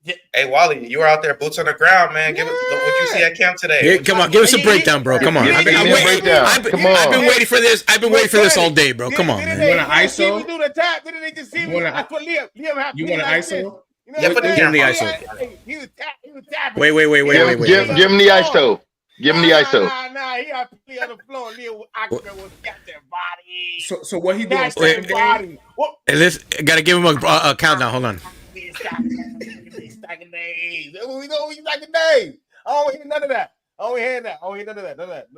Yeah. Hey, Wally, you were out there, boots on the ground, man. Give it what you see at camp today. Yeah, come on, give us a breakdown, bro. Come on. I've been waiting for this. I've been waiting for this all day, bro. Come on, man. You want an ISO? We do the tap. Didn't they just see me? That's what Liam had. You want an ISO? Yeah, put the Give him the ISO. ISO. He was tapping. Wait. Give him the ISO. Give him the ISO. Nah. He got Billy on the floor. Liam was catching bodies. So what he doing? Catching bodies. And this gotta give him a countdown. Hold on. He's stacking days. We stacking days. I don't hear none of that. I don't hear none of that.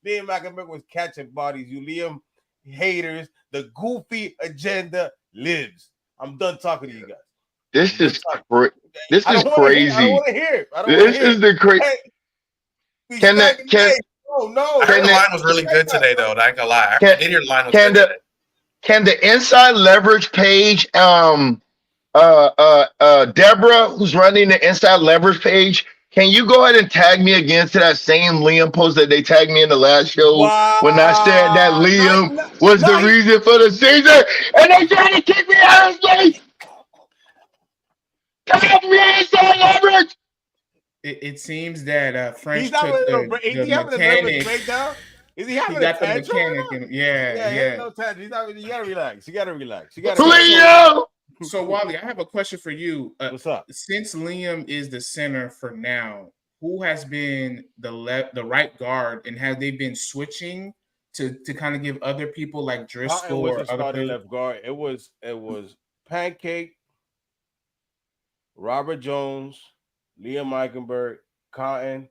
Liam Mockenberg was catching bodies. You Liam haters. The goofy agenda lives. I'm done talking to you guys. This is crazy. I don't want to hear it. This is the crazy. No. I heard the line was really good today, though. Not gonna lie. I did hear the line was good today. Can the inside leverage page, Deborah, who's running the inside leverage page, can you go ahead and tag me again to that same Liam post that they tagged me in the last show when I said that Liam was the reason for the season, and they tried to kick me out of space? Tag me inside leverage. It seems that French He's took having the a nervous breakdown. Is he having a tantrum? Yeah. No tantrum. You gotta relax. Liam. So Wally, I have a question for you. What's up? Since Liam is the center for now, who has been the right guard, and have they been switching to kind of give other people like Driscoll or other left guard? It was Pancake, Robert Jones, Liam Eichenberg, Cotton,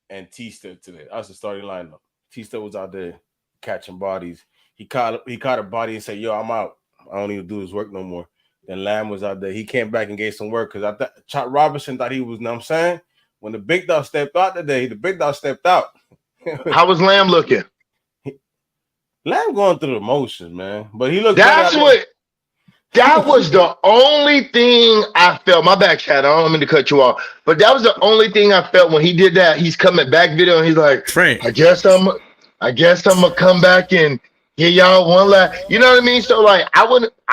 and Tista today. That's the starting lineup. Tista was out there catching bodies. He caught a body and said, "Yo, I'm out. I don't even do this work no more." Then Lamb was out there. He came back and gave some work because I thought Robinson thought he was, you know what I'm saying, when the big dog stepped out today, the big dog stepped out. How was Lamb looking? Lamb going through the motions, man. But he looked. That was the only thing I felt. My bad, Chad. I don't mean to cut you off, but that was the only thing I felt when he did that. He's coming back video and he's like, Frank. I guess I'm gonna come back and give y'all one last. You know what I mean? So like, I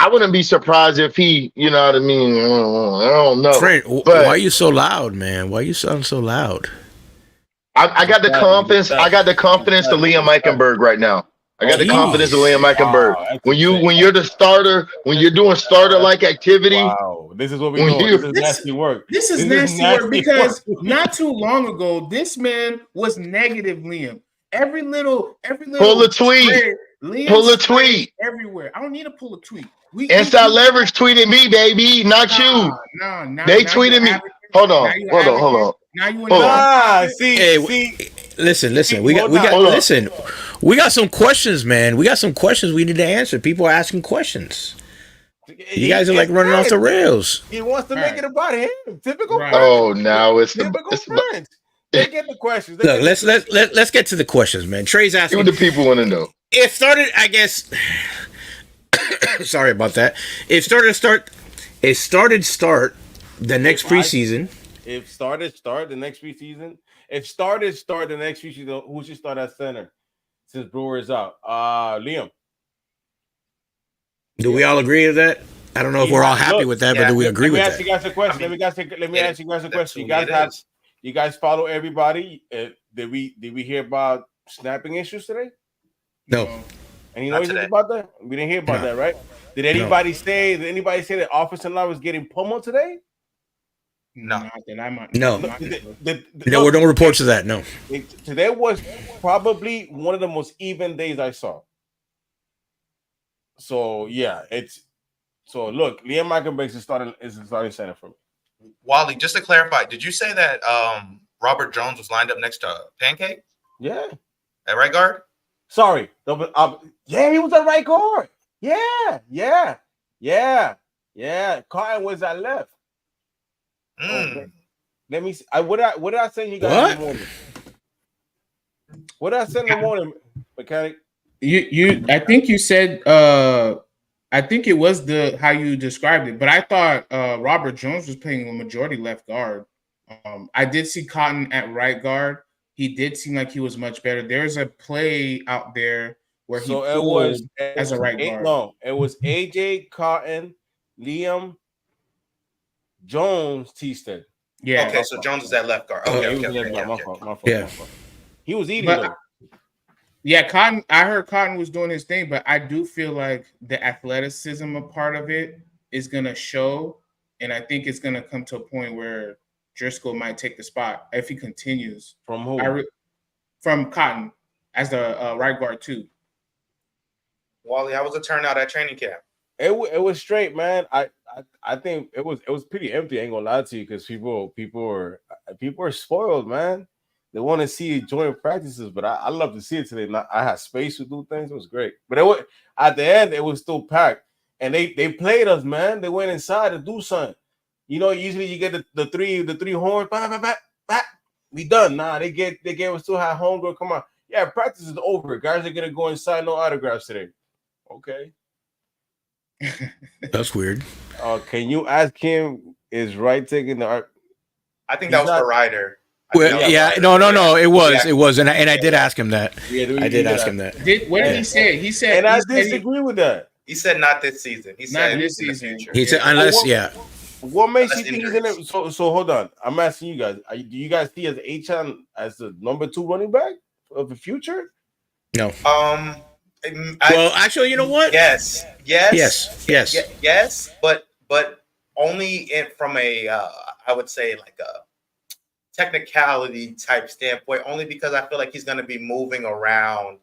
wouldn't be surprised if he, you know what I mean? I don't know. Frank, but why are you so loud, man? Why you sound so loud? I got the confidence. I got the confidence to Liam Eichenberg right now. I got the confidence of Liam Eichenberg. Wow, when you're the starter, when you're doing starter like activity. Wow, this is what we do. This is nasty work. This is nasty work because not too long ago, this man was negative, Liam. Every little pull a tweet. Pull a tweet everywhere. I don't need to pull a tweet. Inside Leverage tweeted me, baby, not you. No, they tweeted me. Hold on. Now you Listen. We got some questions, man. We got some questions we need to answer. People are asking questions. You guys are like running off the rails. He wants to make it about him. Typical. Right. Oh, now it's typical friends. They get the questions. Look, let's get to the questions, man. Trey's asking. What the people want to know. It started, I guess. Sorry about that. It started the next preseason. If started start the next preseason. If started start the next preseason, who should start at center since Brewer is out? Liam. Do we all agree with that? I don't know if we're all happy with that, but do we agree with that? Let me ask you guys a question. You guys follow everybody? Did we hear about snapping issues today? No. Any noises about that? We didn't hear about that, right? Did anybody say that offensive line was getting pummeled today? No. There were no reports of that. No. Today was probably one of the most even days I saw. So yeah, look, Liam Eichenberg is starting center for me. Wally, just to clarify, did you say that Robert Jones was lined up next to Pancake? Yeah. At right guard? Sorry. Yeah, he was at right guard. Yeah. Cotton was at left. Okay. Let me see. What did I send you guys in the morning? What did I send in the morning, mechanic? I think you said I think it was how you described it, but I thought Robert Jones was playing a majority left guard. I did see Cotton at right guard. He did seem like he was much better. There's a play out there where he pulled as a right guard. No, it was AJ, Cotton, Liam, Jones, Teasted. Yeah. Okay, so Jones is at left guard. My fault. He was eating though. Yeah, Cotton. I heard Cotton was doing his thing, but I do feel like the athleticism a part of it is gonna show, and I think it's gonna come to a point where Driscoll might take the spot if he continues. From who? From Cotton as the right guard too. Wally, how was the turnout at training camp? It was straight, man. I think it was pretty empty. I ain't gonna lie to you because people are spoiled, man. They want to see joint practices, but I love to see it today. I had space to do things. It was great. But at the end, it was still packed. And they played us, man. They went inside to do something. You know, usually you get the three horns. We done. Nah, they gave us still had homegirl. Come on. Yeah, practice is over. Guys are going to go inside. No autographs today. Okay. That's weird. Can you ask him, is Wright taking the art? I think that was for Ryder. Well, yeah, no, it was, and I did ask him that. I did ask him that. What did he say? He said, and I disagree with that. He said not this season. He said not this season. He said unless, What makes you think he's in it? So hold on. I'm asking you guys. Do you guys see as H-Chan as the number 2 running back of the future? No. Well, actually, you know what? Yes, but only from a I would say like a technicality type standpoint, only because I feel like he's going to be moving around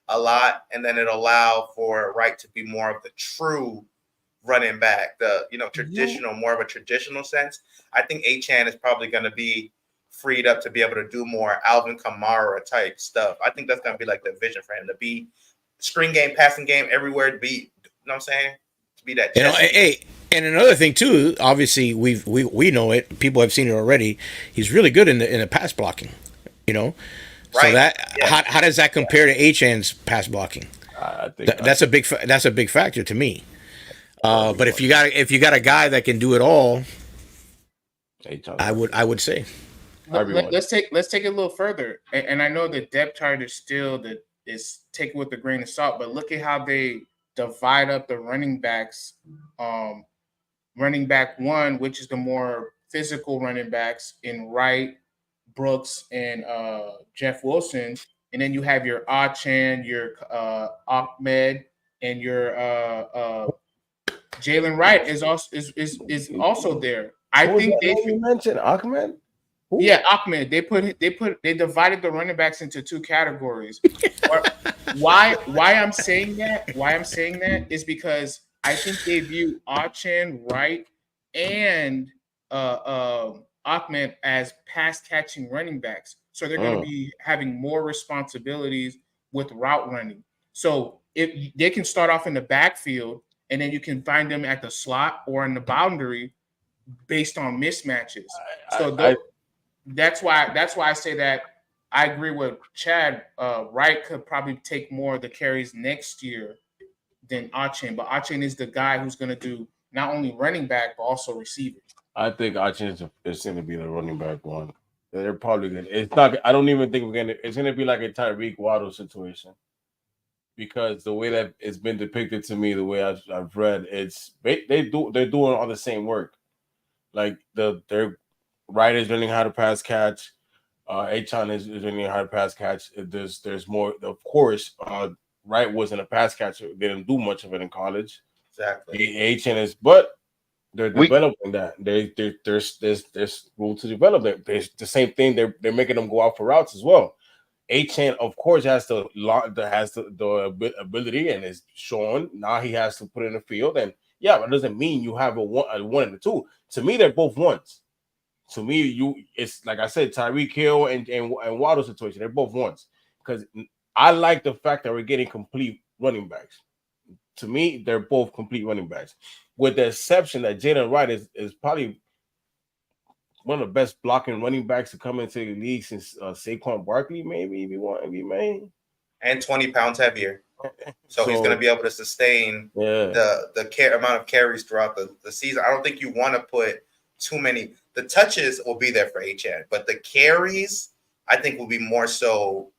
a lot, and then it'll allow for Wright to be more of the true running back, traditional, more of a traditional sense. I think H-Chan is probably going to be freed up to be able to do more Alvin Kamara type stuff. I think that's going to be like the vision for him, to be screen game, passing game everywhere, to be, you know what I'm saying? to be that. You know, hey, and another thing too. Obviously, we know it. People have seen it already. He's really good in the pass blocking. You know, so Right. that how does that compare to Achan's pass blocking? I think That's a big factor to me. But if you got a guy that can do it all, I would say. Let's take it a little further. And I know the depth chart is still take it with a grain of salt, but look at how they divide up the running backs. Running back one, which is the more physical running backs in Wright, Brooks, and Jeff Wilson, and then you have your Achan, your Ahmed, and your Jalen Wright is also there. I think you mentioned Ahmed. Who? Yeah, Ahmed. They divided the running backs into two categories. Why I'm saying that? Why I'm saying that is because I think they view Achan, Wright, and Ahmed as pass catching running backs. So they're going to be having more responsibilities with route running. So if they can start off in the backfield, and then you can find them at the slot or in the boundary based on mismatches. That's why I say that I agree with Chad. Wright could probably take more of the carries next year than Achan, but Achan is the guy who's going to do not only running back but also receiver. I think Achan is going to be the running back one. They're probably going to. It's not. I don't even think it's going to be like a Tyreek Waddle situation, because the way that it's been depicted to me, the way I've read, they're doing all the same work. Like their Wright is learning how to pass catch. Achan is learning how to pass catch. There's more. Of course, Wright wasn't a pass catcher. Didn't do much of it in college. Exactly. Achan is, but they're developing that. There's room to develop it. There's the same thing. They're making them go out for routes as well. Achan, of course, has the ability and is shown. Now he has to put it in the field, and yeah, but it doesn't mean you have a one and a two. To me, they're both ones. To me, it's like I said, Tyreek Hill and Waddle situation. They're both ones, because I like the fact that we're getting complete running backs. To me, they're both complete running backs, with the exception that Jalen Wright is probably one of the best blocking running backs to come into the league since Saquon Barkley, maybe, if you want to be made. And 20 pounds heavier. So he's going to be able to sustain the amount of carries throughout the season. I don't think you want to put too many. The touches will be there for Achan, but the carries, I think, will be more so.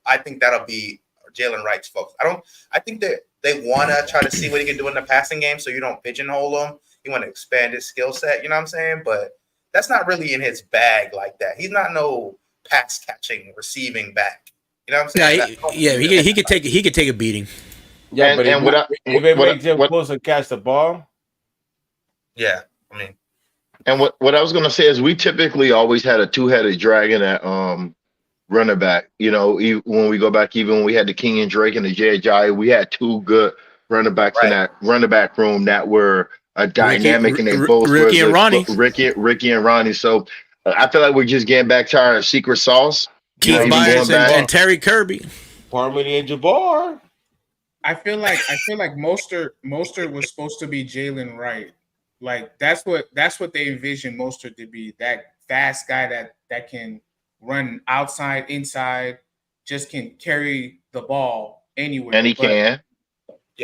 I think that'll be Jalen Wright's focus. I think that they want to try to see what he can do in the passing game, so you don't pigeonhole him. You want to expand his skill set, you know what I'm saying? But that's not really in his bag like that. He's not no pass catching, receiving back. You know what I'm saying? He could take a beating. Yeah, but if it makes him close to catch the ball, yeah, I mean. And what I was going to say is we typically always had a two-headed dragon at running back. You know, when we go back, even when we had the King and Drake and the Jay, we had two good running backs in that running back room that were a dynamic, and they both Ricky and Ronnie. Ricky and Ronnie. So I feel like we're just getting back to our secret sauce. Keith Myers and Terry Kirby. Parmity and Jabbar. I feel like Mostert was supposed to be Jalen Wright. Like that's what they envisioned Mostert to be, that fast guy that can run outside, inside, just can carry the ball anywhere. And he can.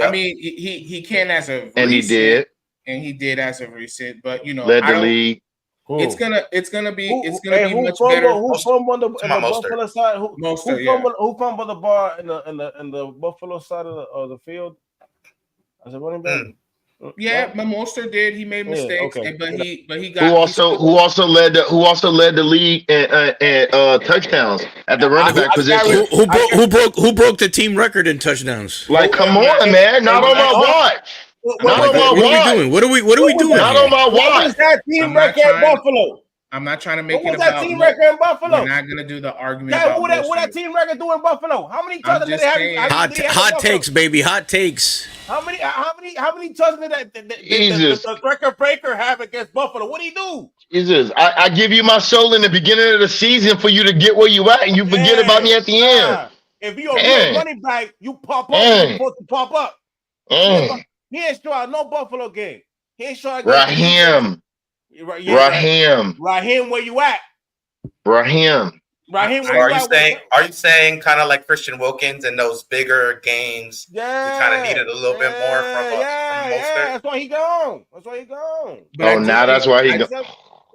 I mean, he can as a recent, and he did as of recent, but you know, led the league. It's gonna be much better. Who fumbled on the Buffalo side? Who fumbled the ball in the Buffalo side of the field as a running back? Yeah, Mostert did. He made mistakes, but he got. Who also led the league and touchdowns at the running back position. Who broke the team record in touchdowns? Like, come on, man! Not on my watch. What are we doing? What are we doing? Not on my watch. What was that team record at Buffalo? I'm not trying to make what it was about. that team record in Buffalo? We're not gonna do the argument. Yeah, what that team record do in Buffalo? How many touchdowns did they have? Hot takes, baby. Hot takes. How many touchdowns did the record breaker have against Buffalo? What did he do? Jesus, I give you my soul in the beginning of the season for you to get where you at, and you forget about me at the end. If you're a real running back, you pop up. You're supposed to pop up. He ain't show out no Buffalo game. He ain't show out. Raheem. Raheem, where you at? Raheem. Raheem, So are you saying kind of like Christian Wilkins in those bigger games? Yeah, we kind of needed a little bit more from Mostert. That's why he gone. But that's why he gone.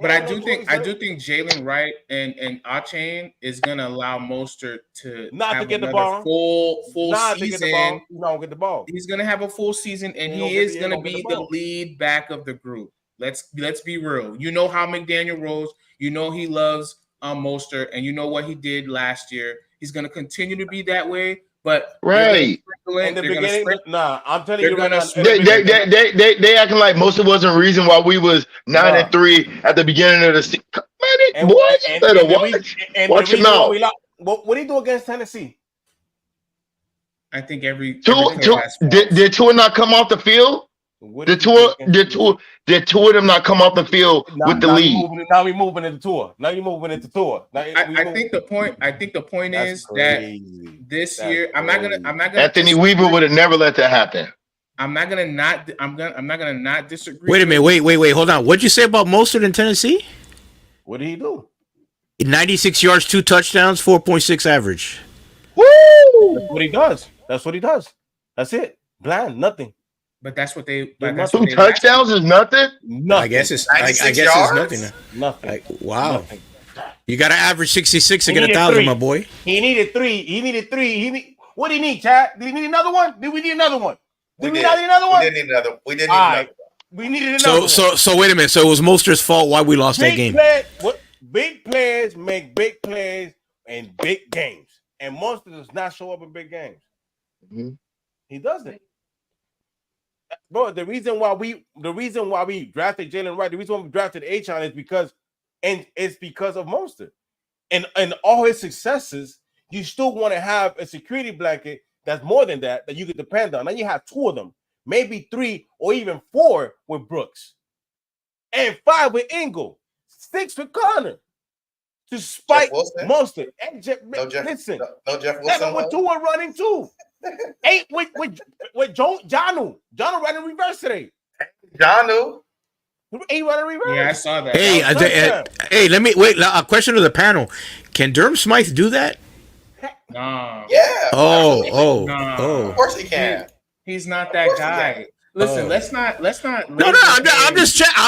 But I do think Jalen Wright and Achane is gonna allow Mostert to not have to get the another ball, full season. He don't get the ball. He's gonna have a full season, and he is gonna be the lead back of the group. Let's be real. You know how McDaniel rolls. You know he loves Mostert, and you know what he did last year. He's gonna continue to be that way. But right in the beginning, I'm telling you, they acting like Mostert wasn't the reason why we was 9-3 at the beginning of the season. Man, watch your mouth. What do you do against Tennessee? I think did Tua not come off the field? Did two of them not come off the field with the lead? Now we moving into Tua. I think the point is that this year I'm not gonna. Anthony Weaver would have never let that happen. I'm not gonna not disagree. Wait a minute. Wait. Hold on. What'd you say about Mostert in Tennessee? What did he do? 96 yards, 2 touchdowns, 4.6 average. Woo! That's what he does. That's it. Bland, nothing. But that's what they. Two touchdowns is nothing. I guess it's nothing. Nothing. Wow. Nothing. You got to average 66 to get 1,000, my boy. He needed three. What do you need, Chad? Did he need another one? Did we need another one? We needed another one. We needed another one. So wait a minute. So it was Mostert's fault why we lost that game. Big players make big plays in big games, and Mostert does not show up in big games. Mm-hmm. He doesn't. Bro, the reason why we drafted Jalen Wright, the reason why we drafted Achane is because of Mostert. And all his successes, you still want to have a security blanket that's more than that you could depend on. Now you have 2 of them, maybe 3 or even 4 with Brooks, and 5 with Ingle, 6 with Connor to spike Mostert. And Jeff Wilson. With 2 are running too. 8 with Janu. Janu running reverse today. Janu. He running reverse. Yeah, I saw that. Hey, let me wait. A question to the panel: can Durham Smythe do that? No. Yeah. Oh. Of course he can. He's not that guy. Listen, let's not. No. I'm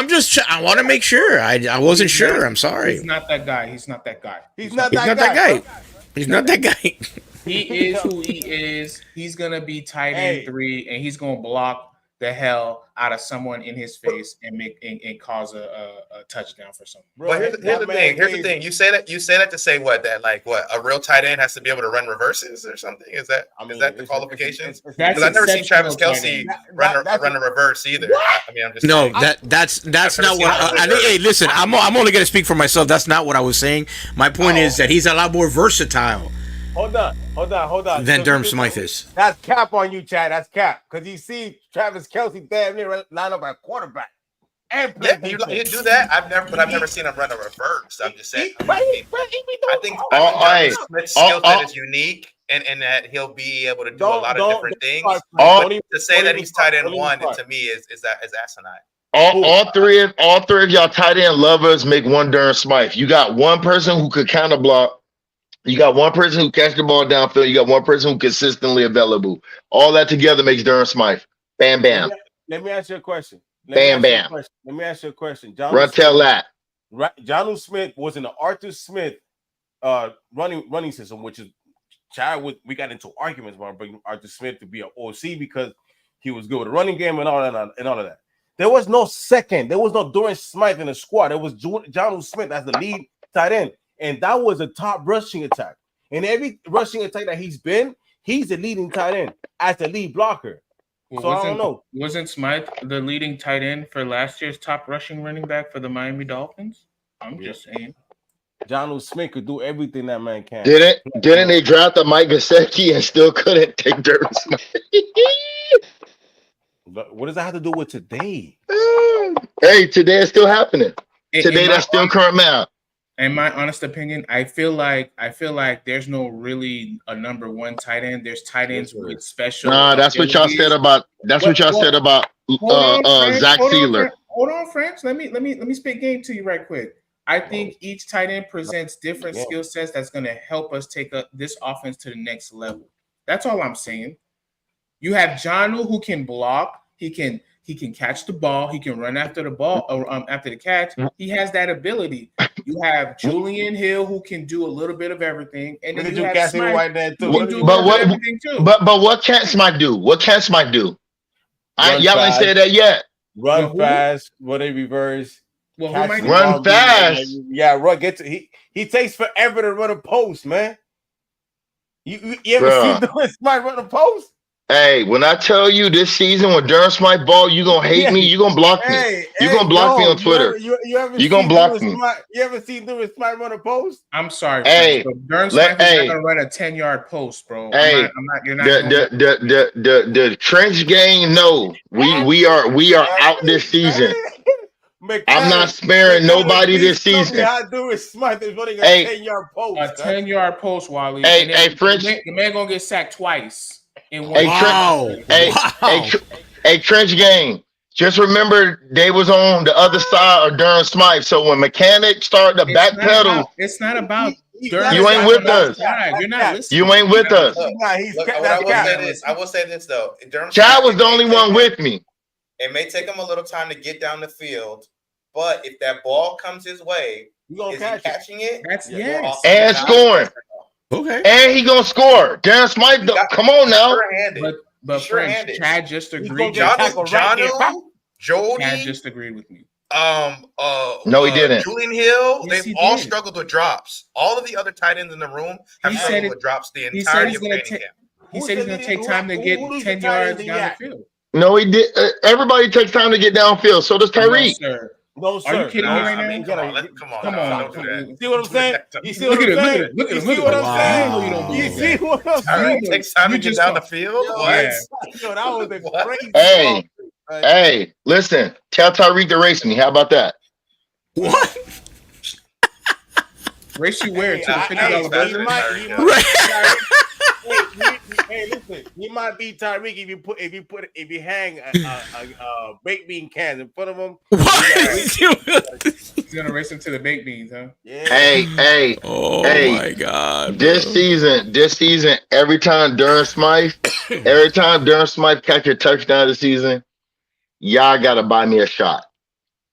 just. I want to make sure. I wasn't sure. I'm sorry. He's not that guy. He's not that guy. He is who he is. He's gonna be tight end 3, and he's gonna block the hell out of someone in his face and make and cause a touchdown for someone. But here's the thing. Here's the thing. You say that to say that a real tight end has to be able to run reverses or something. Is that the qualification? Because I've never seen Travis Kelce run a reverse either. I mean, I'm just that's not what. Hey, listen, I'm only gonna speak for myself. That's not what I was saying. My point is that he's a lot more versatile. Hold on. Then Durham Smythe is. That's cap on you, Chad. That's cap. Because you see Travis Kelce damn near line up at quarterback. And play you do that. I've never seen him run a reverse. I'm just saying. I think Smith's skill set is unique, and that he'll be able to do a lot of different things. To say that he's tight end 1 to me is asinine. All three of y'all tight end lovers make one Durham Smythe. You got one person who could counter block. You got one person who catch the ball downfield. You got one person who consistently available. All that together makes Durham Smythe. Bam, bam. Let me ask you a question. Let me ask you a question. Tell that. Jonnu Smith was in the Arthur Smith running system, which is we got into arguments about bringing Arthur Smith to be an OC because he was good with the running game and all of that. There was no Durham Smythe in the squad. There was Jonnu Smith as the lead tight end. And that was a top rushing attack. And every rushing attack that he's been, he's the leading tight end as the lead blocker. So I don't know. Wasn't Smythe the leading tight end for last year's top rushing running back for the Miami Dolphins? I'm just saying. Jonnu Smith could do everything that man can. Didn't they draft a Mike Gesicki and still couldn't take Durham Smythe? What does that have to do with today? Hey, today is still happening. Today that's still current now. In my honest opinion, I feel like there's no really a number one tight end. There's tight ends with special. Nah, that's what y'all said about. That's what y'all said about Zach Sealer. Hold on, French. Let me spit game to you right quick. I think each tight end presents different skill sets that's going to help us take this offense to the next level. That's all I'm saying. You have Jonnu who can block. He can catch the ball. He can run after the ball or after the catch. He has that ability. You have Julian Hill who can do a little bit of everything, and then you have Smythe who can do everything too. But what can't Smythe do? What can't Smythe do? Y'all ain't said that yet. Run fast. When they reverse. Well, run fast. Yeah, run. He takes forever to run a post, man. You ever seen Smythe run a post? Hey, when I tell you this season when Durham Smythe ball, you gonna hate me. You gonna block me. You gonna block me on Twitter. You gonna block me. You ever seen Durham Smythe run a post? I'm sorry. Hey, Durham Smythe is not gonna run a 10-yard post, bro. Hey, you're not. The trench game. No, we are out this season. I'm not sparing nobody this season. How Durham Smythe is running a 10-yard post. A 10-yard post, Wally. Hey, French. The man gonna get sacked twice. Hey, trench game. Just remember they was on the other side of Durham Smythe. So when Mechanic started to backpedal, it's not about Durham. You ain't with us. You're not listening. You ain't with us. I will say this though. Chad was the only one with me. It may take him a little time to get down the field, but if that ball comes his way, is he catching it? That's and scoring. Okay. And he gonna score. Darren Smythe, come on now. But French, Chad just agreed. Jody Chad just agreed with me. No, he didn't. Julian Hill, they've all struggled with drops. All of the other tight ends in the room have struggled with drops the entirety of training camp. He said he's gonna take time to get 10 yards down the field. No, he did. Everybody takes time to get downfield. So does Tyreek. No, sir. Are you kidding me right now? Come on. You see what I'm saying? You see what I'm saying? Look at him. You see what I'm saying? You see what I'm saying? It takes time to get down the field? What? Yo, that was a crazy. Hey, listen. Tell Tyreek to race me. How about that? What? Race you where? To the $50 budget? Hey, listen. He might beat Tyreek if you hang a baked bean cans in front of him. He's gonna race him to the baked beans, huh? Yeah. Hey. My God. This season, every time Durham Smythe catch a touchdown this season, y'all gotta buy me a shot.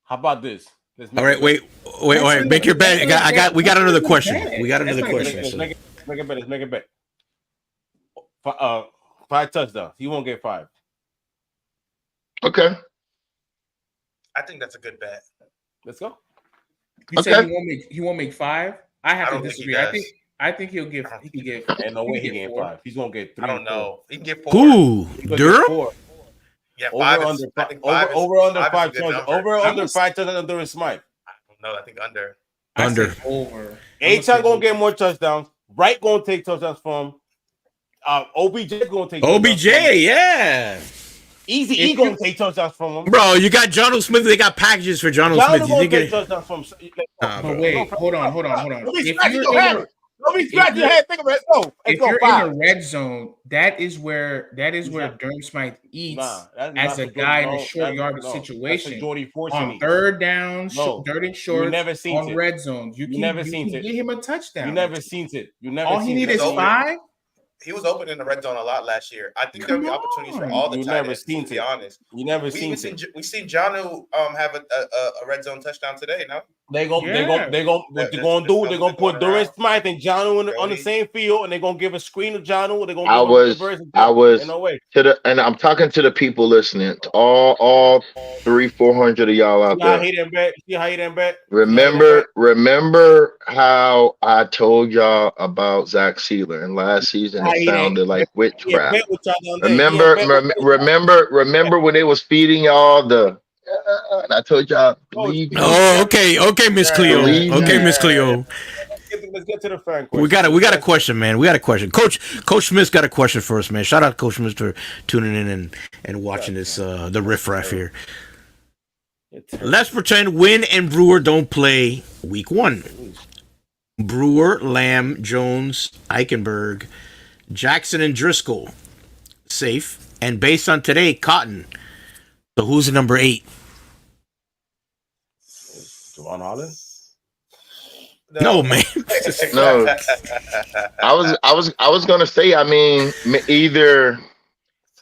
How about this? All right, wait. Make your bet. We got another question. Let's make a bet. 5 touchdowns. He won't get 5. Okay. I think that's a good bet. Let's go. You said he won't make 5? I have to disagree. I think he can get. Ain't no way he can get 5. He's gonna get 3. I don't know. He can get 4. Ooh, Durham. Yeah, over under 5 touchdowns. Over under 5 touchdowns Durham Smythe. No, I think under. Under. Over. A-Chan gonna get more touchdowns. Wright gonna take touchdowns from. OBJ gonna take. OBJ, yeah. Easy. He gonna take touchdowns from him. Bro, you got Jonnu Smith. They got packages for Jonnu Smith. Gonna take touchdowns from. But wait, hold on. Let me scratch your head. Think about it. If you're in the red zone, that is where Durham Smythe eats as a guy in a short yardage situation. On third down, third and short, you never seen on it. Red zone. You never seen it. Get him a touchdown. You never seen it. All he needed is 5. He was open in the red zone a lot last year. I think there'll be opportunities for all the tight ends, to be honest. You never seen it. We seen Jonnu have a red zone touchdown today, no? They're gonna put Durham Smythe and Jonnu on the same field, and they're gonna give a screen to Jonnu. They're gonna and I'm talking to the people listening. To all 300-400 of y'all out there. See how he didn't bet? Remember how I told y'all about Zach Sealer and last season it sounded like witchcraft. Remember when they was feeding y'all the and I told y'all believe me. Oh, okay, Miss Cleo. Miss Cleo. Let's get to the fan question. We got a question, man. We got a question. Coach Smith's got a question for us, man. Shout out to Coach Smith for tuning in and watching this the riffraff here. Let's pretend Wynn and Brewer don't play week 1. Brewer, Lamb, Jones, Eichenberg, Jackson, and Driscoll. Safe. And based on today, Cotton. So who's the number 8? Javon Holland? No, man. No. I was gonna say, I mean, either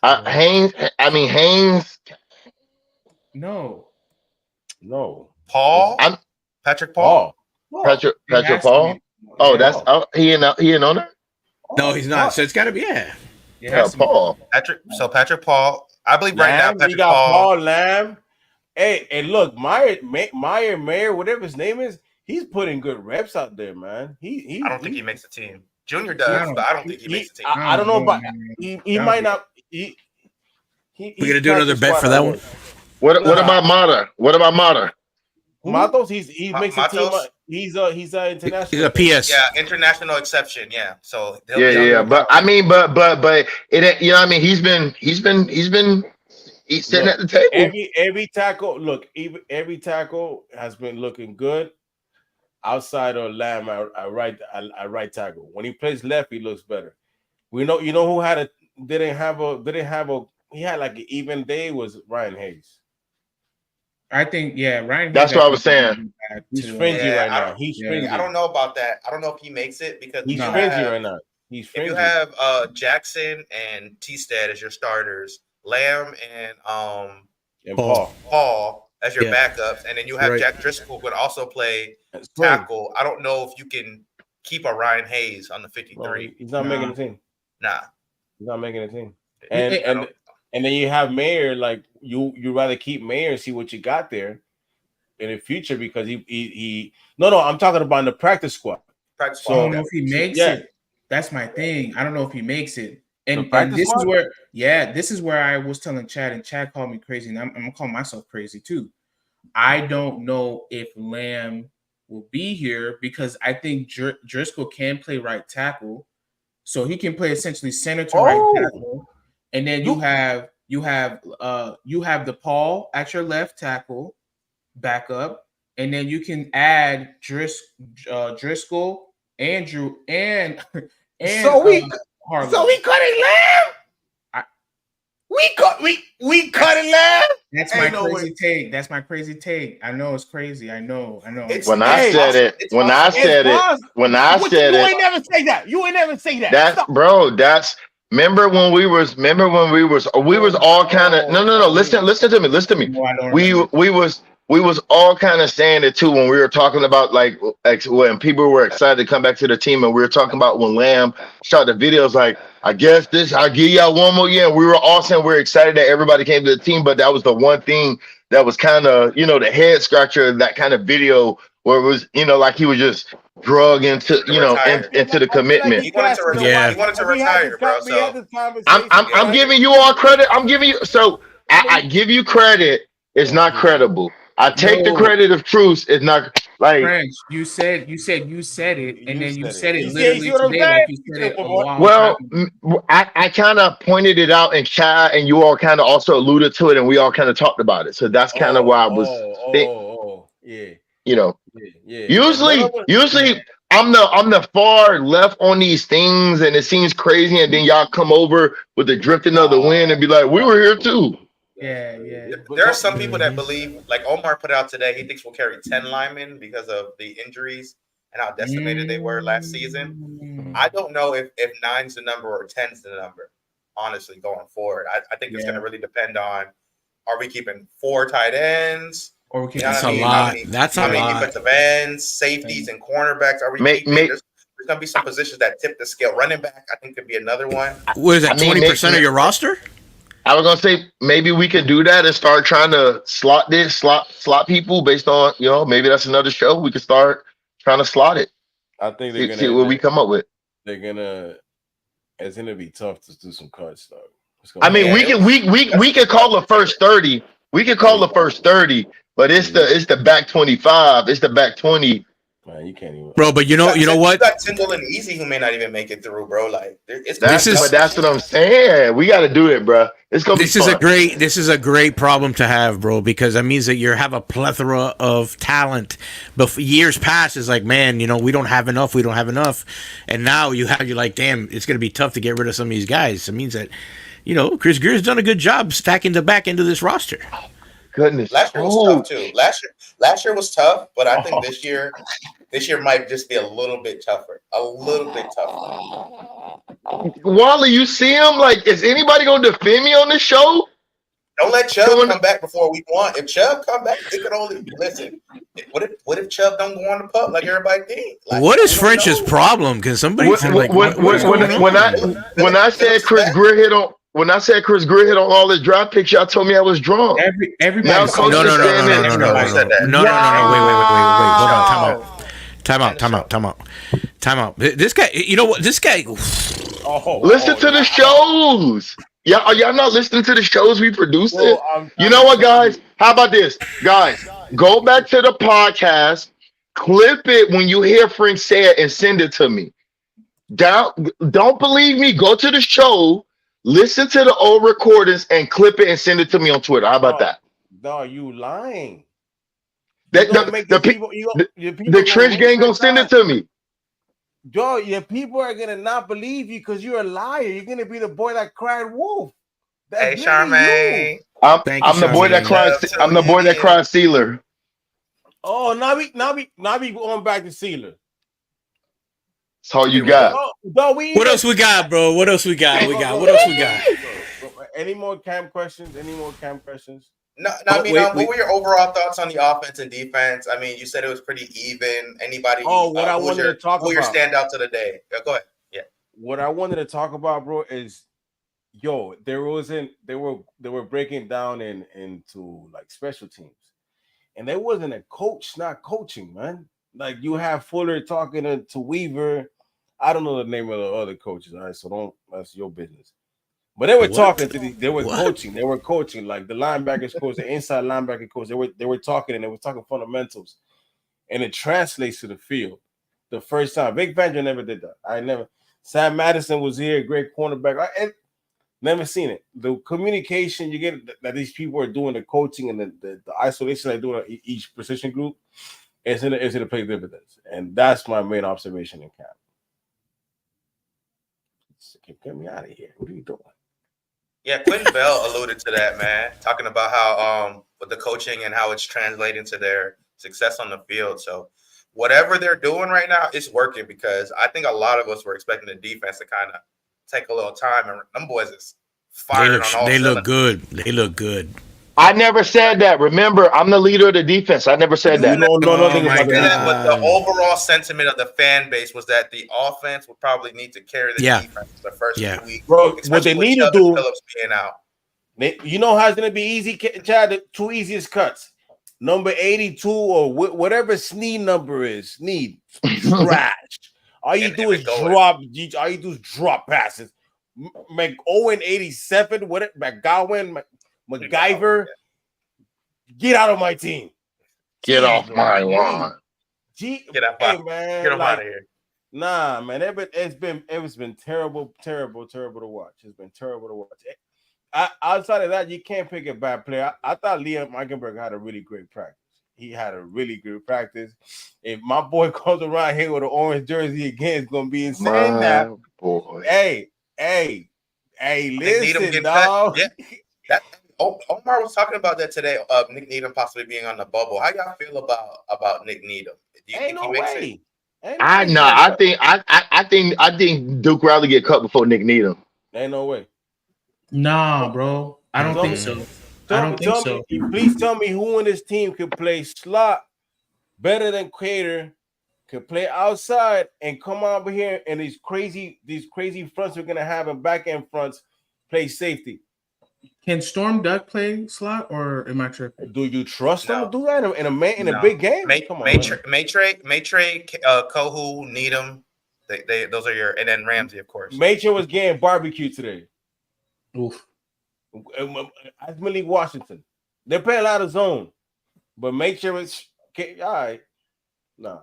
Haynes. I mean Haynes. No. Paul? Patrick Paul? Patrick has Paul. to be. Oh, Yeah. that's he in on there? No, he's not. So it's got to be, It Yeah, has to be. Paul. Patrick Paul. I believe right now Lamb, Patrick you got Paul. Paul Lamb. Hey, and look, Mayer, whatever his name is, he's putting good reps out there, man. I don't think he makes the team. Junior does, but I don't think he makes the team. I don't know about he might not. We're going to do another bet for that one. What about Mata? What about Mata? Matos, he makes the team. Matos? He's international. He's a PS. Yeah, international exception. Yeah, so Yeah. But I mean, but it, you know, what I mean, he's sitting at the table. Every tackle. Look, every tackle has been looking good. Outside of Lamb, I right tackle. When he plays left, he looks better. You know who didn't have a he had like an even day was Ryan Hayes. I think, Ryan. That's what I was saying. He's fringy right now. He's fringy. I don't know about that. I don't know if he makes it because he's fringy right now. He's fringy. If you have Jackson and T-Stead as your starters, Lamb and Paul as your backups, and then you have Jack Driscoll who would also play tackle. I don't know if you can keep a Ryan Hayes on the 53. No, he's not making the team. Nah, he's not making the team. And then you have Mayer. Like you rather keep Mayer and see what you got there in the future because he. No, I'm talking about in the practice squad. I don't know if he makes it. That's my thing. I don't know if he makes it. And this is where I was telling Chad, and Chad called me crazy, and I'm gonna call myself crazy too. I don't know if Lamb will be here because I think Driscoll can play right tackle, so he can play essentially center to right tackle, and then you have the Paul at your left tackle backup, and then you can add Driscoll, Andrew, and Harlow. So we cut it Lamb. We cut it Lamb. That's my crazy take. That's my crazy take. I know it's crazy. I know. When I said it, you ain't never say that. You ain't never say that. Remember when we was all kind of no. Listen to me. We was all kind of saying it too when we were talking about like when people were excited to come back to the team, and we were talking about when Lamb shot the videos like, I guess I'll give y'all one more year. And we were all saying we're excited that everybody came to the team, but that was the one thing that was kind of, the head scratcher of that kind of video where it was, like he was just drug into, into the commitment. He wanted to retire, bro. So I'm giving you all credit. I give you credit. It's not credible. I take the credit of truth. It's not like French. You said it, and then you said it literally today, like you said it a while. Well, I kind of pointed it out in chat, and you all kind of also alluded to it, and we all kind of talked about it. So that's kind of why I was. Usually I'm the far left on these things, and it seems crazy, and then y'all come over with the drifting of the wind and be like, we were here too. Yeah. There are some people that believe, like Omar put out today, he thinks we'll carry 10 linemen because of the injuries and how decimated they were last season. I don't know if 9's the number or 10's the number, honestly, going forward. I think it's going to really depend on, are we keeping 4 tight ends? Or we keep That's a lot. That's a lot. How many defensive ends, safeties, and cornerbacks are we keeping? There's going to be some positions that tip the scale. Running back, I think, could be another one. What is that, 20% of your roster? I was gonna say maybe we could do that and start trying to slot people based on maybe that's another show. We could start trying to slot it. I think they're gonna see what we come up with. It's gonna be tough to do some cuts though. I mean, we could call the first 30. We could call the first 30, but it's the back 25. It's the back 20 Man, you can't even. Bro, but you know what? You got Tyndall and Easy who may not even make it through, bro. Like it's That's what I'm saying. We got to do it, bro. It's gonna be fun. This is a great problem to have, bro, because that means that you have a plethora of talent. But for years past, it's like, man, we don't have enough. And now you're like, damn, it's gonna be tough to get rid of some of these guys. It means that, Chris Greer's done a good job stacking the back end of this roster. Goodness. Last year was tough too. Last year was tough, but I think this year might just be a little bit tougher. Wally, you see him? Like, is anybody gonna defend me on this show? Don't let Chubb come back before week 1. If Chubb come back, it could only listen. What if Chubb don't go on the pup like everybody thinks? Like, what is French's problem? Can somebody when I said Chris Greer hit on. When I said Chris Greer hit on all the draft picks, y'all told me I was drunk. Everybody. No. Wait. Hold on. Time out. This guy. You know what? This guy. Listen to the shows. Are y'all not listening to the shows we produced? You know what, guys? How about this, guys? Go back to the podcast, clip it when you hear Frank say it, and send it to me. Don't believe me? Go to the show. Listen to the old recordings and clip it and send it to me on Twitter. How about that? No, you lying. The Trench gang gonna send it to me. Yo, your people are gonna not believe you because you're a liar. You're gonna be the boy that cried wolf. Hey, Charmaine. I'm the boy that cried. I'm the boy that cried Sealer. Oh, now we going back to Sealer. That's all you got. What else we got, bro? What else we got? Any more camp questions? No, I mean, what were your overall thoughts on the offense and defense? I mean, you said it was pretty even. Anybody? What I wanted to talk about. Who your standout to the day? Go ahead. Yeah. What I wanted to talk about, bro, is they were breaking down into like special teams, and there wasn't a coach not coaching, man. Like you have Fuller talking to Weaver. I don't know the name of the other coaches, all right? So that's your business. But they were talking to coaching. They were coaching like the linebackers coach, the inside linebacker coach. They were talking and they were talking fundamentals, and it translates to the field. The first time, Vic Fangio never did that. Sam Madison was here, great cornerback. I never seen it. The communication you get that these people are doing, the coaching and the isolation they're doing each position group, it's gonna pay dividends, and that's my main observation in camp. Get me out of here. What are you doing? Yeah, Quentin Bell alluded to that, man, talking about how with the coaching and how it's translating to their success on the field. So whatever they're doing right now, it's working because I think a lot of us were expecting the defense to kind of take a little time, and them boys is firing on all cylinders. They look good. I never said that. Remember, I'm the leader of the defense. I never said that. No. But the overall sentiment of the fan base was that the offense would probably need to carry the defense the first 2 weeks. Bro, what they need to do, Phillips being out. You know how it's going to be easy, Chad? The 2 easiest cuts. Number 82 or whatever Snead number is. Snead. Trash. All you do is drop passes. Owen 87, McGowan, MacGyver, get out of my team. Get off my lawn. Get out of here. Nah, man, it's been terrible to watch. It's been terrible to watch. Outside of that, you can't pick a bad player. I thought Liam Eichenberg had a really great practice. He had a really good practice. If my boy comes around here with an orange jersey again, it's gonna be insane. Now, boy. Hey, listen, dog. Yeah. Omar was talking about that today. Nick Needham possibly being on the bubble. How y'all feel about Nick Needham? Do you think he makes it? I think Duke Riley get cut before Nick Needham. Ain't no way. Nah, bro. I don't think so. Please tell me who in this team could play slot better than Cater, could play outside and come over here and these crazy fronts we're gonna have and back end fronts play safety. Can Storm Duck play slot, or am I tripping? Do you trust him to do that in a big game? Come on, Maitre, Kohu, Needham. Those are your, and then Ramsey, of course. Maitre was getting barbecue today. Oof. That's Malik Washington. They're playing a lot of zone, but Maitre was all right. Nah.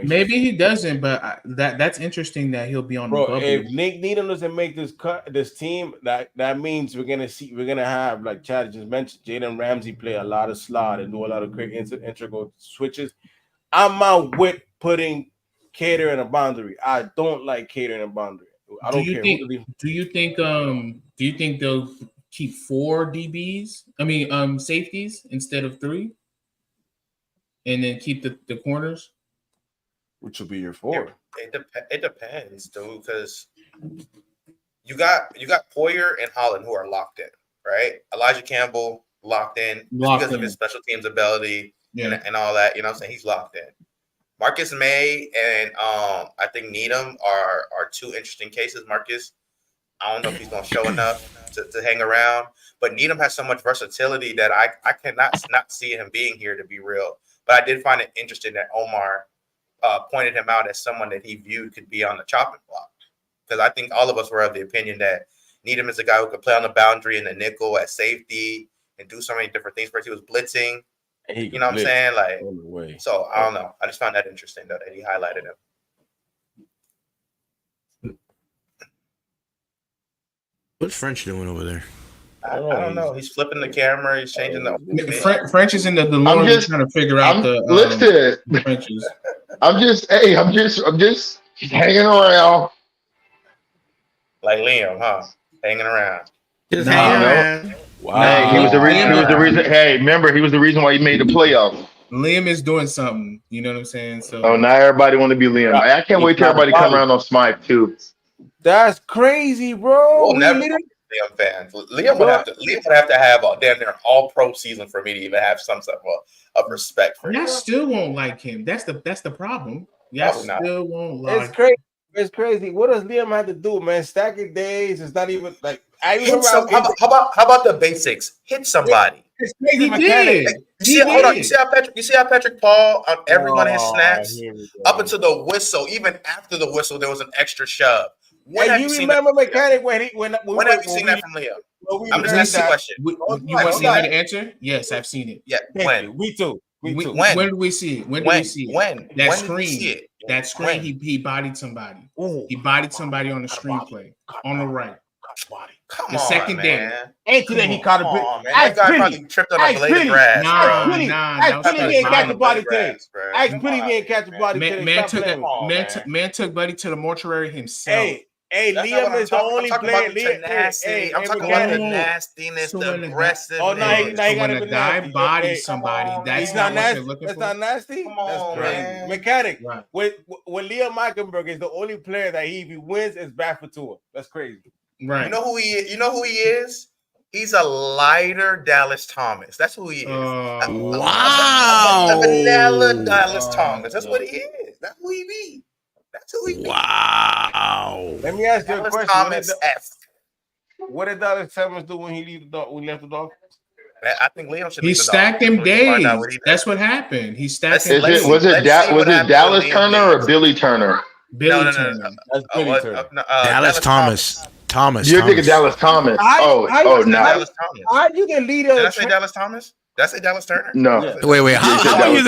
Maybe he doesn't, but that's interesting that he'll be on the bubble. If Nick Needham doesn't make this team, that means we're gonna have, like Chad just mentioned, Jalen Ramsey play a lot of slot and do a lot of quick integral switches. I'm out with putting Cater in a boundary. I don't like Cater in a boundary. I don't care. Do you think they'll keep 4 DBs? I mean, safeties instead of 3, and then keep the corners? Which will be your 4? It depends, dude, because you got Poyer and Holland who are locked in, right? Elijah Campbell locked in because of his special teams ability and all that. You know what I'm saying? He's locked in. Marcus May and I think Needham are 2 interesting cases. Marcus, I don't know if he's going to show enough to hang around, but Needham has so much versatility that I cannot not see him being here, to be real. But I did find it interesting that Omar pointed him out as someone that he viewed could be on the chopping block, because I think all of us were of the opinion that Needham is a guy who could play on the boundary and the nickel at safety and do so many different things. First, he was blitzing. You know what I'm saying? Like, so I don't know. I just found that interesting though that he highlighted him. What's French doing over there? I don't know. He's flipping the camera. He's changing the. French is in the DeLorean trying to figure out the Frenches. I'm just hanging around. Like Liam, huh? Hanging around. Just hanging around. Wow. Hey, he was the reason. Hey, remember, he was the reason why he made the playoffs. Liam is doing something. You know what I'm saying? So. Oh, now everybody want to be Liam. I can't wait till everybody come around on Smythe too. That's crazy, bro. We'll never be Liam fans. Liam would have to have a damn near all pro season for me to even have some sort of respect for him. Y'all still won't like him. That's the problem. Y'all still won't like. It's crazy. It's crazy. What does Liam have to do, man? Stacking days. It's not even like how about the basics? Hit somebody. It's crazy. He did. Hold on. You see how Patrick Paul on every one of his snaps up until the whistle, even after the whistle, there was an extra shove. When you remember Mechanic when have you seen that from Liam? I'm just asking a question. You want to see the answer? Yes, I've seen it. Yeah. When? We too. When did we see it? When did we see it? When? That when screen. Did we see it? That screen. He bodied somebody. Ooh. He bodied somebody on the screenplay on the right. Come the on, second man. day. Ain't today he caught a bit. That guy probably tripped on a blade of grass. Nah. Pretty ain't catch the body today. Pretty ain't catch the body today. Man took Buddy to the mortuary himself. Hey, Liam is the only player. I'm talking about the nastiness, the aggressiveness. Oh, now he got to guy body somebody. That's not nasty. That's not nasty. Come on, man. Mechanic. Right. When Liam Meikenberg is the only player that if he wins, it's bad for Tua. That's crazy. Right. You know who he is? He's a lighter Dallas Thomas. That's who he is. Wow. A vanilla Dallas Thomas. That's what he is. That's who he be. That's who he be. Wow. Let me ask you a question. Thomas-esque. What did Dallas Thomas do when he left the Dolphins? I think Liam should. He stacked him days. That's what happened. He stacked him. Was it Dallas Turner or Billy Turner? Billy Turner. That's Billy Turner. Dallas Thomas. You're thinking Dallas Thomas. No. Are you the leader? Did I say Dallas Thomas? Did I say Dallas Turner? No. Wait. How are you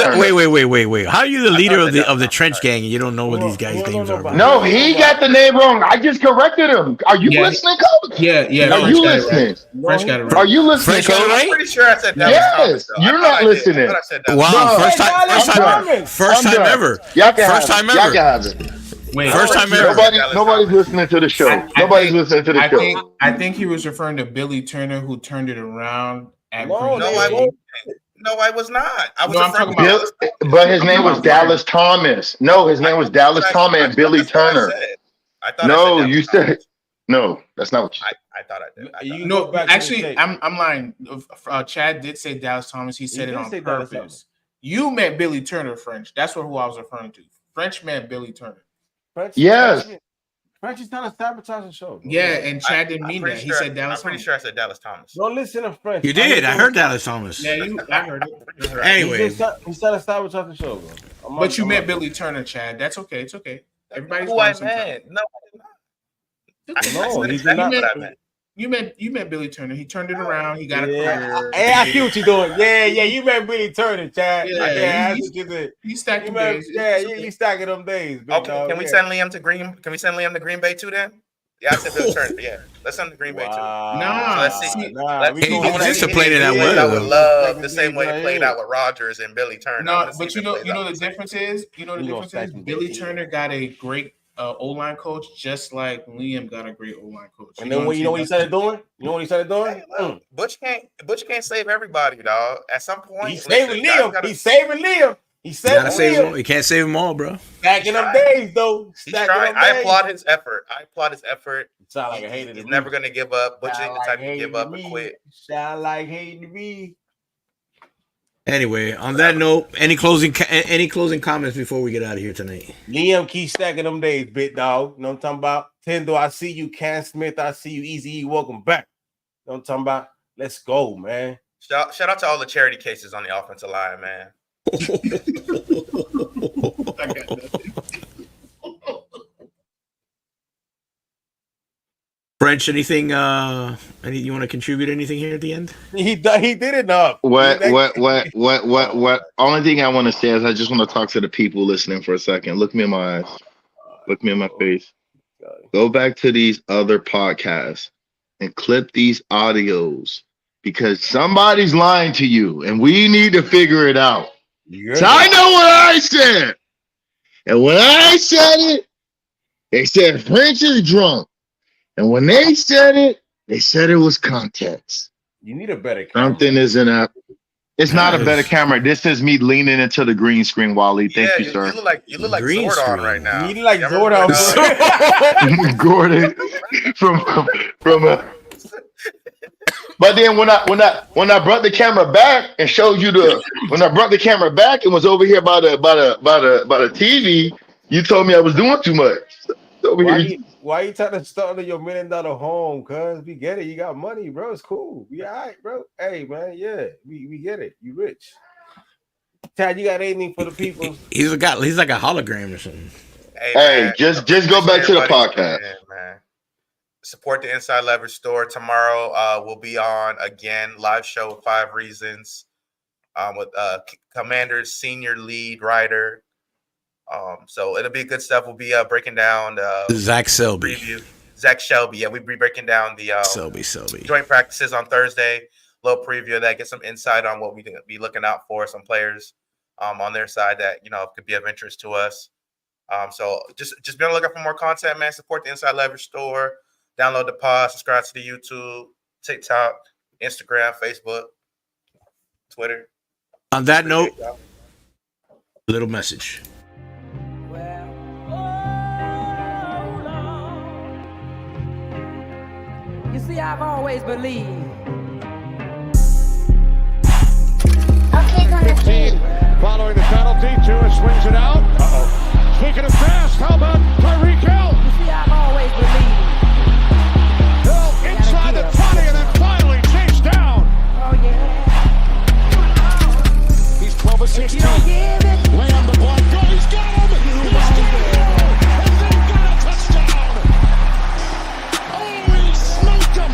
wait. How are you the leader of the trench gang and you don't know what these guys' names are? No, he got the name wrong. I just corrected him. Are you listening, Coach? Yeah. Are you listening? Fresh got it right. Are you listening, Coach? I'm pretty sure I said Dallas Thomas. Yes, you're not listening. Wow, first time ever. First time ever. Wait, first time ever. Nobody's listening to the show. Nobody's listening to the show. I think he was referring to Billy Turner, who turned it around. No, I was not. I was talking about. But his name was Dallas Thomas. No, his name was Dallas Thomas and Billy Turner. I thought you said. No, that's not what you said. I thought I did. No, actually, I'm lying. Chad did say Dallas Thomas. He said it on purpose. You meant Billy Turner, French. That's who I was referring to. French meant Billy Turner. Yes. French is not a sabotaging show. Bro. Yeah, and Chad didn't mean that. He said Dallas. I'm pretty sure I said Dallas Thomas. No, listen to French. You did. I heard Dallas Thomas. Yeah, I heard it. Anyway, he's not a sabotaging show, bro. But you meant Billy Turner, Chad. That's okay. It's okay. Everybody's who I meant. No, he's not not. what I meant. You meant Billy Turner. He turned it around. He got a career. Hey, I see what you're doing. Yeah, you meant Billy Turner, Chad. Yeah, That's what you did. He stacked You them meant, days. you stacking them days. Big Okay, dog, can we send Liam to Green? Can we send Liam to Green Bay too then? Yeah, I said Billy Turner. Yeah, let's send him to Green Bay too. Nah, So let's see. He's disciplining that I would well. love the same way he played out with Rodgers and Billy Turner. No, but you know the difference is. Billy Turner got a great O-line coach, just like Liam got a great O-line coach. And then what he started doing? You know what he started doing? Hey, Butch can't save everybody, dog. At some point, He's saving Liam. He's saving Liam. He can't save them all, bro. Stacking up days, though. I applaud his effort. Sound like a hater. He's never gonna give up. Butch ain't the type to give up and quit. Sound like hating to me. Anyway, on that note, any closing comments before we get out of here tonight? Liam, keep stacking them days, big dog. You know what I'm talking about? Tendo, I see you. Cam Smith, I see you. Easy E, welcome back. You know what I'm talking about? Let's go, man. Shout out to all the charity cases on the offensive line, man. French, anything? You want to contribute anything here at the end? He did enough. What? Only thing I want to say is I just want to talk to the people listening for a second. Look me in my eyes. Look me in my face. Go back to these other podcasts and clip these audios because somebody's lying to you and we need to figure it out. So I know what I said. And when I said it, they said French is drunk. And when they said it was context. You need a better camera. Something isn't up. It's not a better camera. This is me leaning into the green screen, Wally. Thank you, sir. You look like Green Zordon screen. right now. You look like Zordon. Gordon from But then when I brought the camera back and showed you when I brought the camera back and was over here by the TV, you told me I was doing too much. Why you trying to start on your $1 million home? Cuz we get it. You got money, bro. It's cool. We all right, bro. Hey, man. Yeah, we get it. You rich. Tad, you got anything for the people? He's like a hologram or something. Hey, man, just go back to the podcast. Man. Support the Inside Leverage store. Tomorrow we'll be on again, live show 5 Reasons with Commander's senior lead writer. So it'll be good stuff. We'll be breaking down Zach Selby. Preview. Zach Shelby. Yeah, we'll be breaking down the Selby joint practices on Thursday. Little preview of that. Get some insight on what we can be looking out for. Some players on their side that could be of interest to us. So just be on the lookout for more content, man. Support the Inside Leverage store. Download the pod. Subscribe to the YouTube, TikTok, Instagram, Facebook, Twitter. On that note, a little message. You see, I've always believed. Okay, gonna 15 following the penalty. Tua swings it out. Speaking of fast, how about Tyreek Hill? You see, I've always believed. Hill inside the 20 and then finally chased down. Oh, yeah. He's 12 of 16. You don't give it. Lamb the block. Go, he's got him. He's got him. And they got a touchdown. Oh, he smoked him.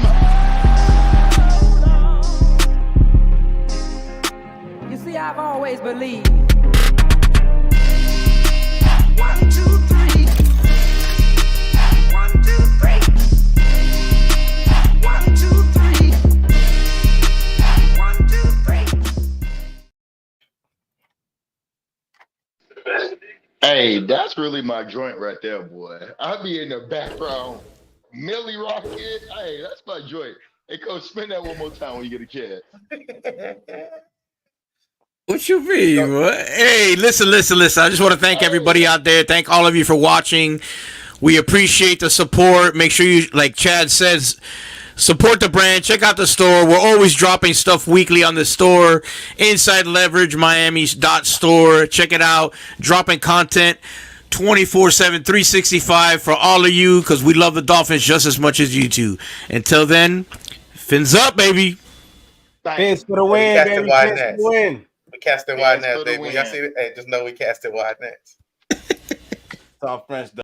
You see, I've always believed. 1, 2, 3. 1, 2, 3. 1, 2, 3. 1, 2, 3. Hey, that's really my joint right there, boy. I'll be in the background. Millie Rocket. Hey, that's my joint. Hey, Coach, spin that one more time when you get a chance. What you mean? What? Hey, listen. I just want to thank everybody out there. Thank all of you for watching. We appreciate the support. Make sure you, like Chad says, support the brand. Check out the store. We're always dropping stuff weekly on the store. Inside Leverage Miami.store. Check it out. Dropping content 24/7, 365 for all of you because we love the Dolphins just as much as you two. Until then, fins up, baby. Fins for the win, baby. Fins for the win. We cast it wide nets, baby. Y'all see it? Hey, just know we cast it wide nets. It's all French.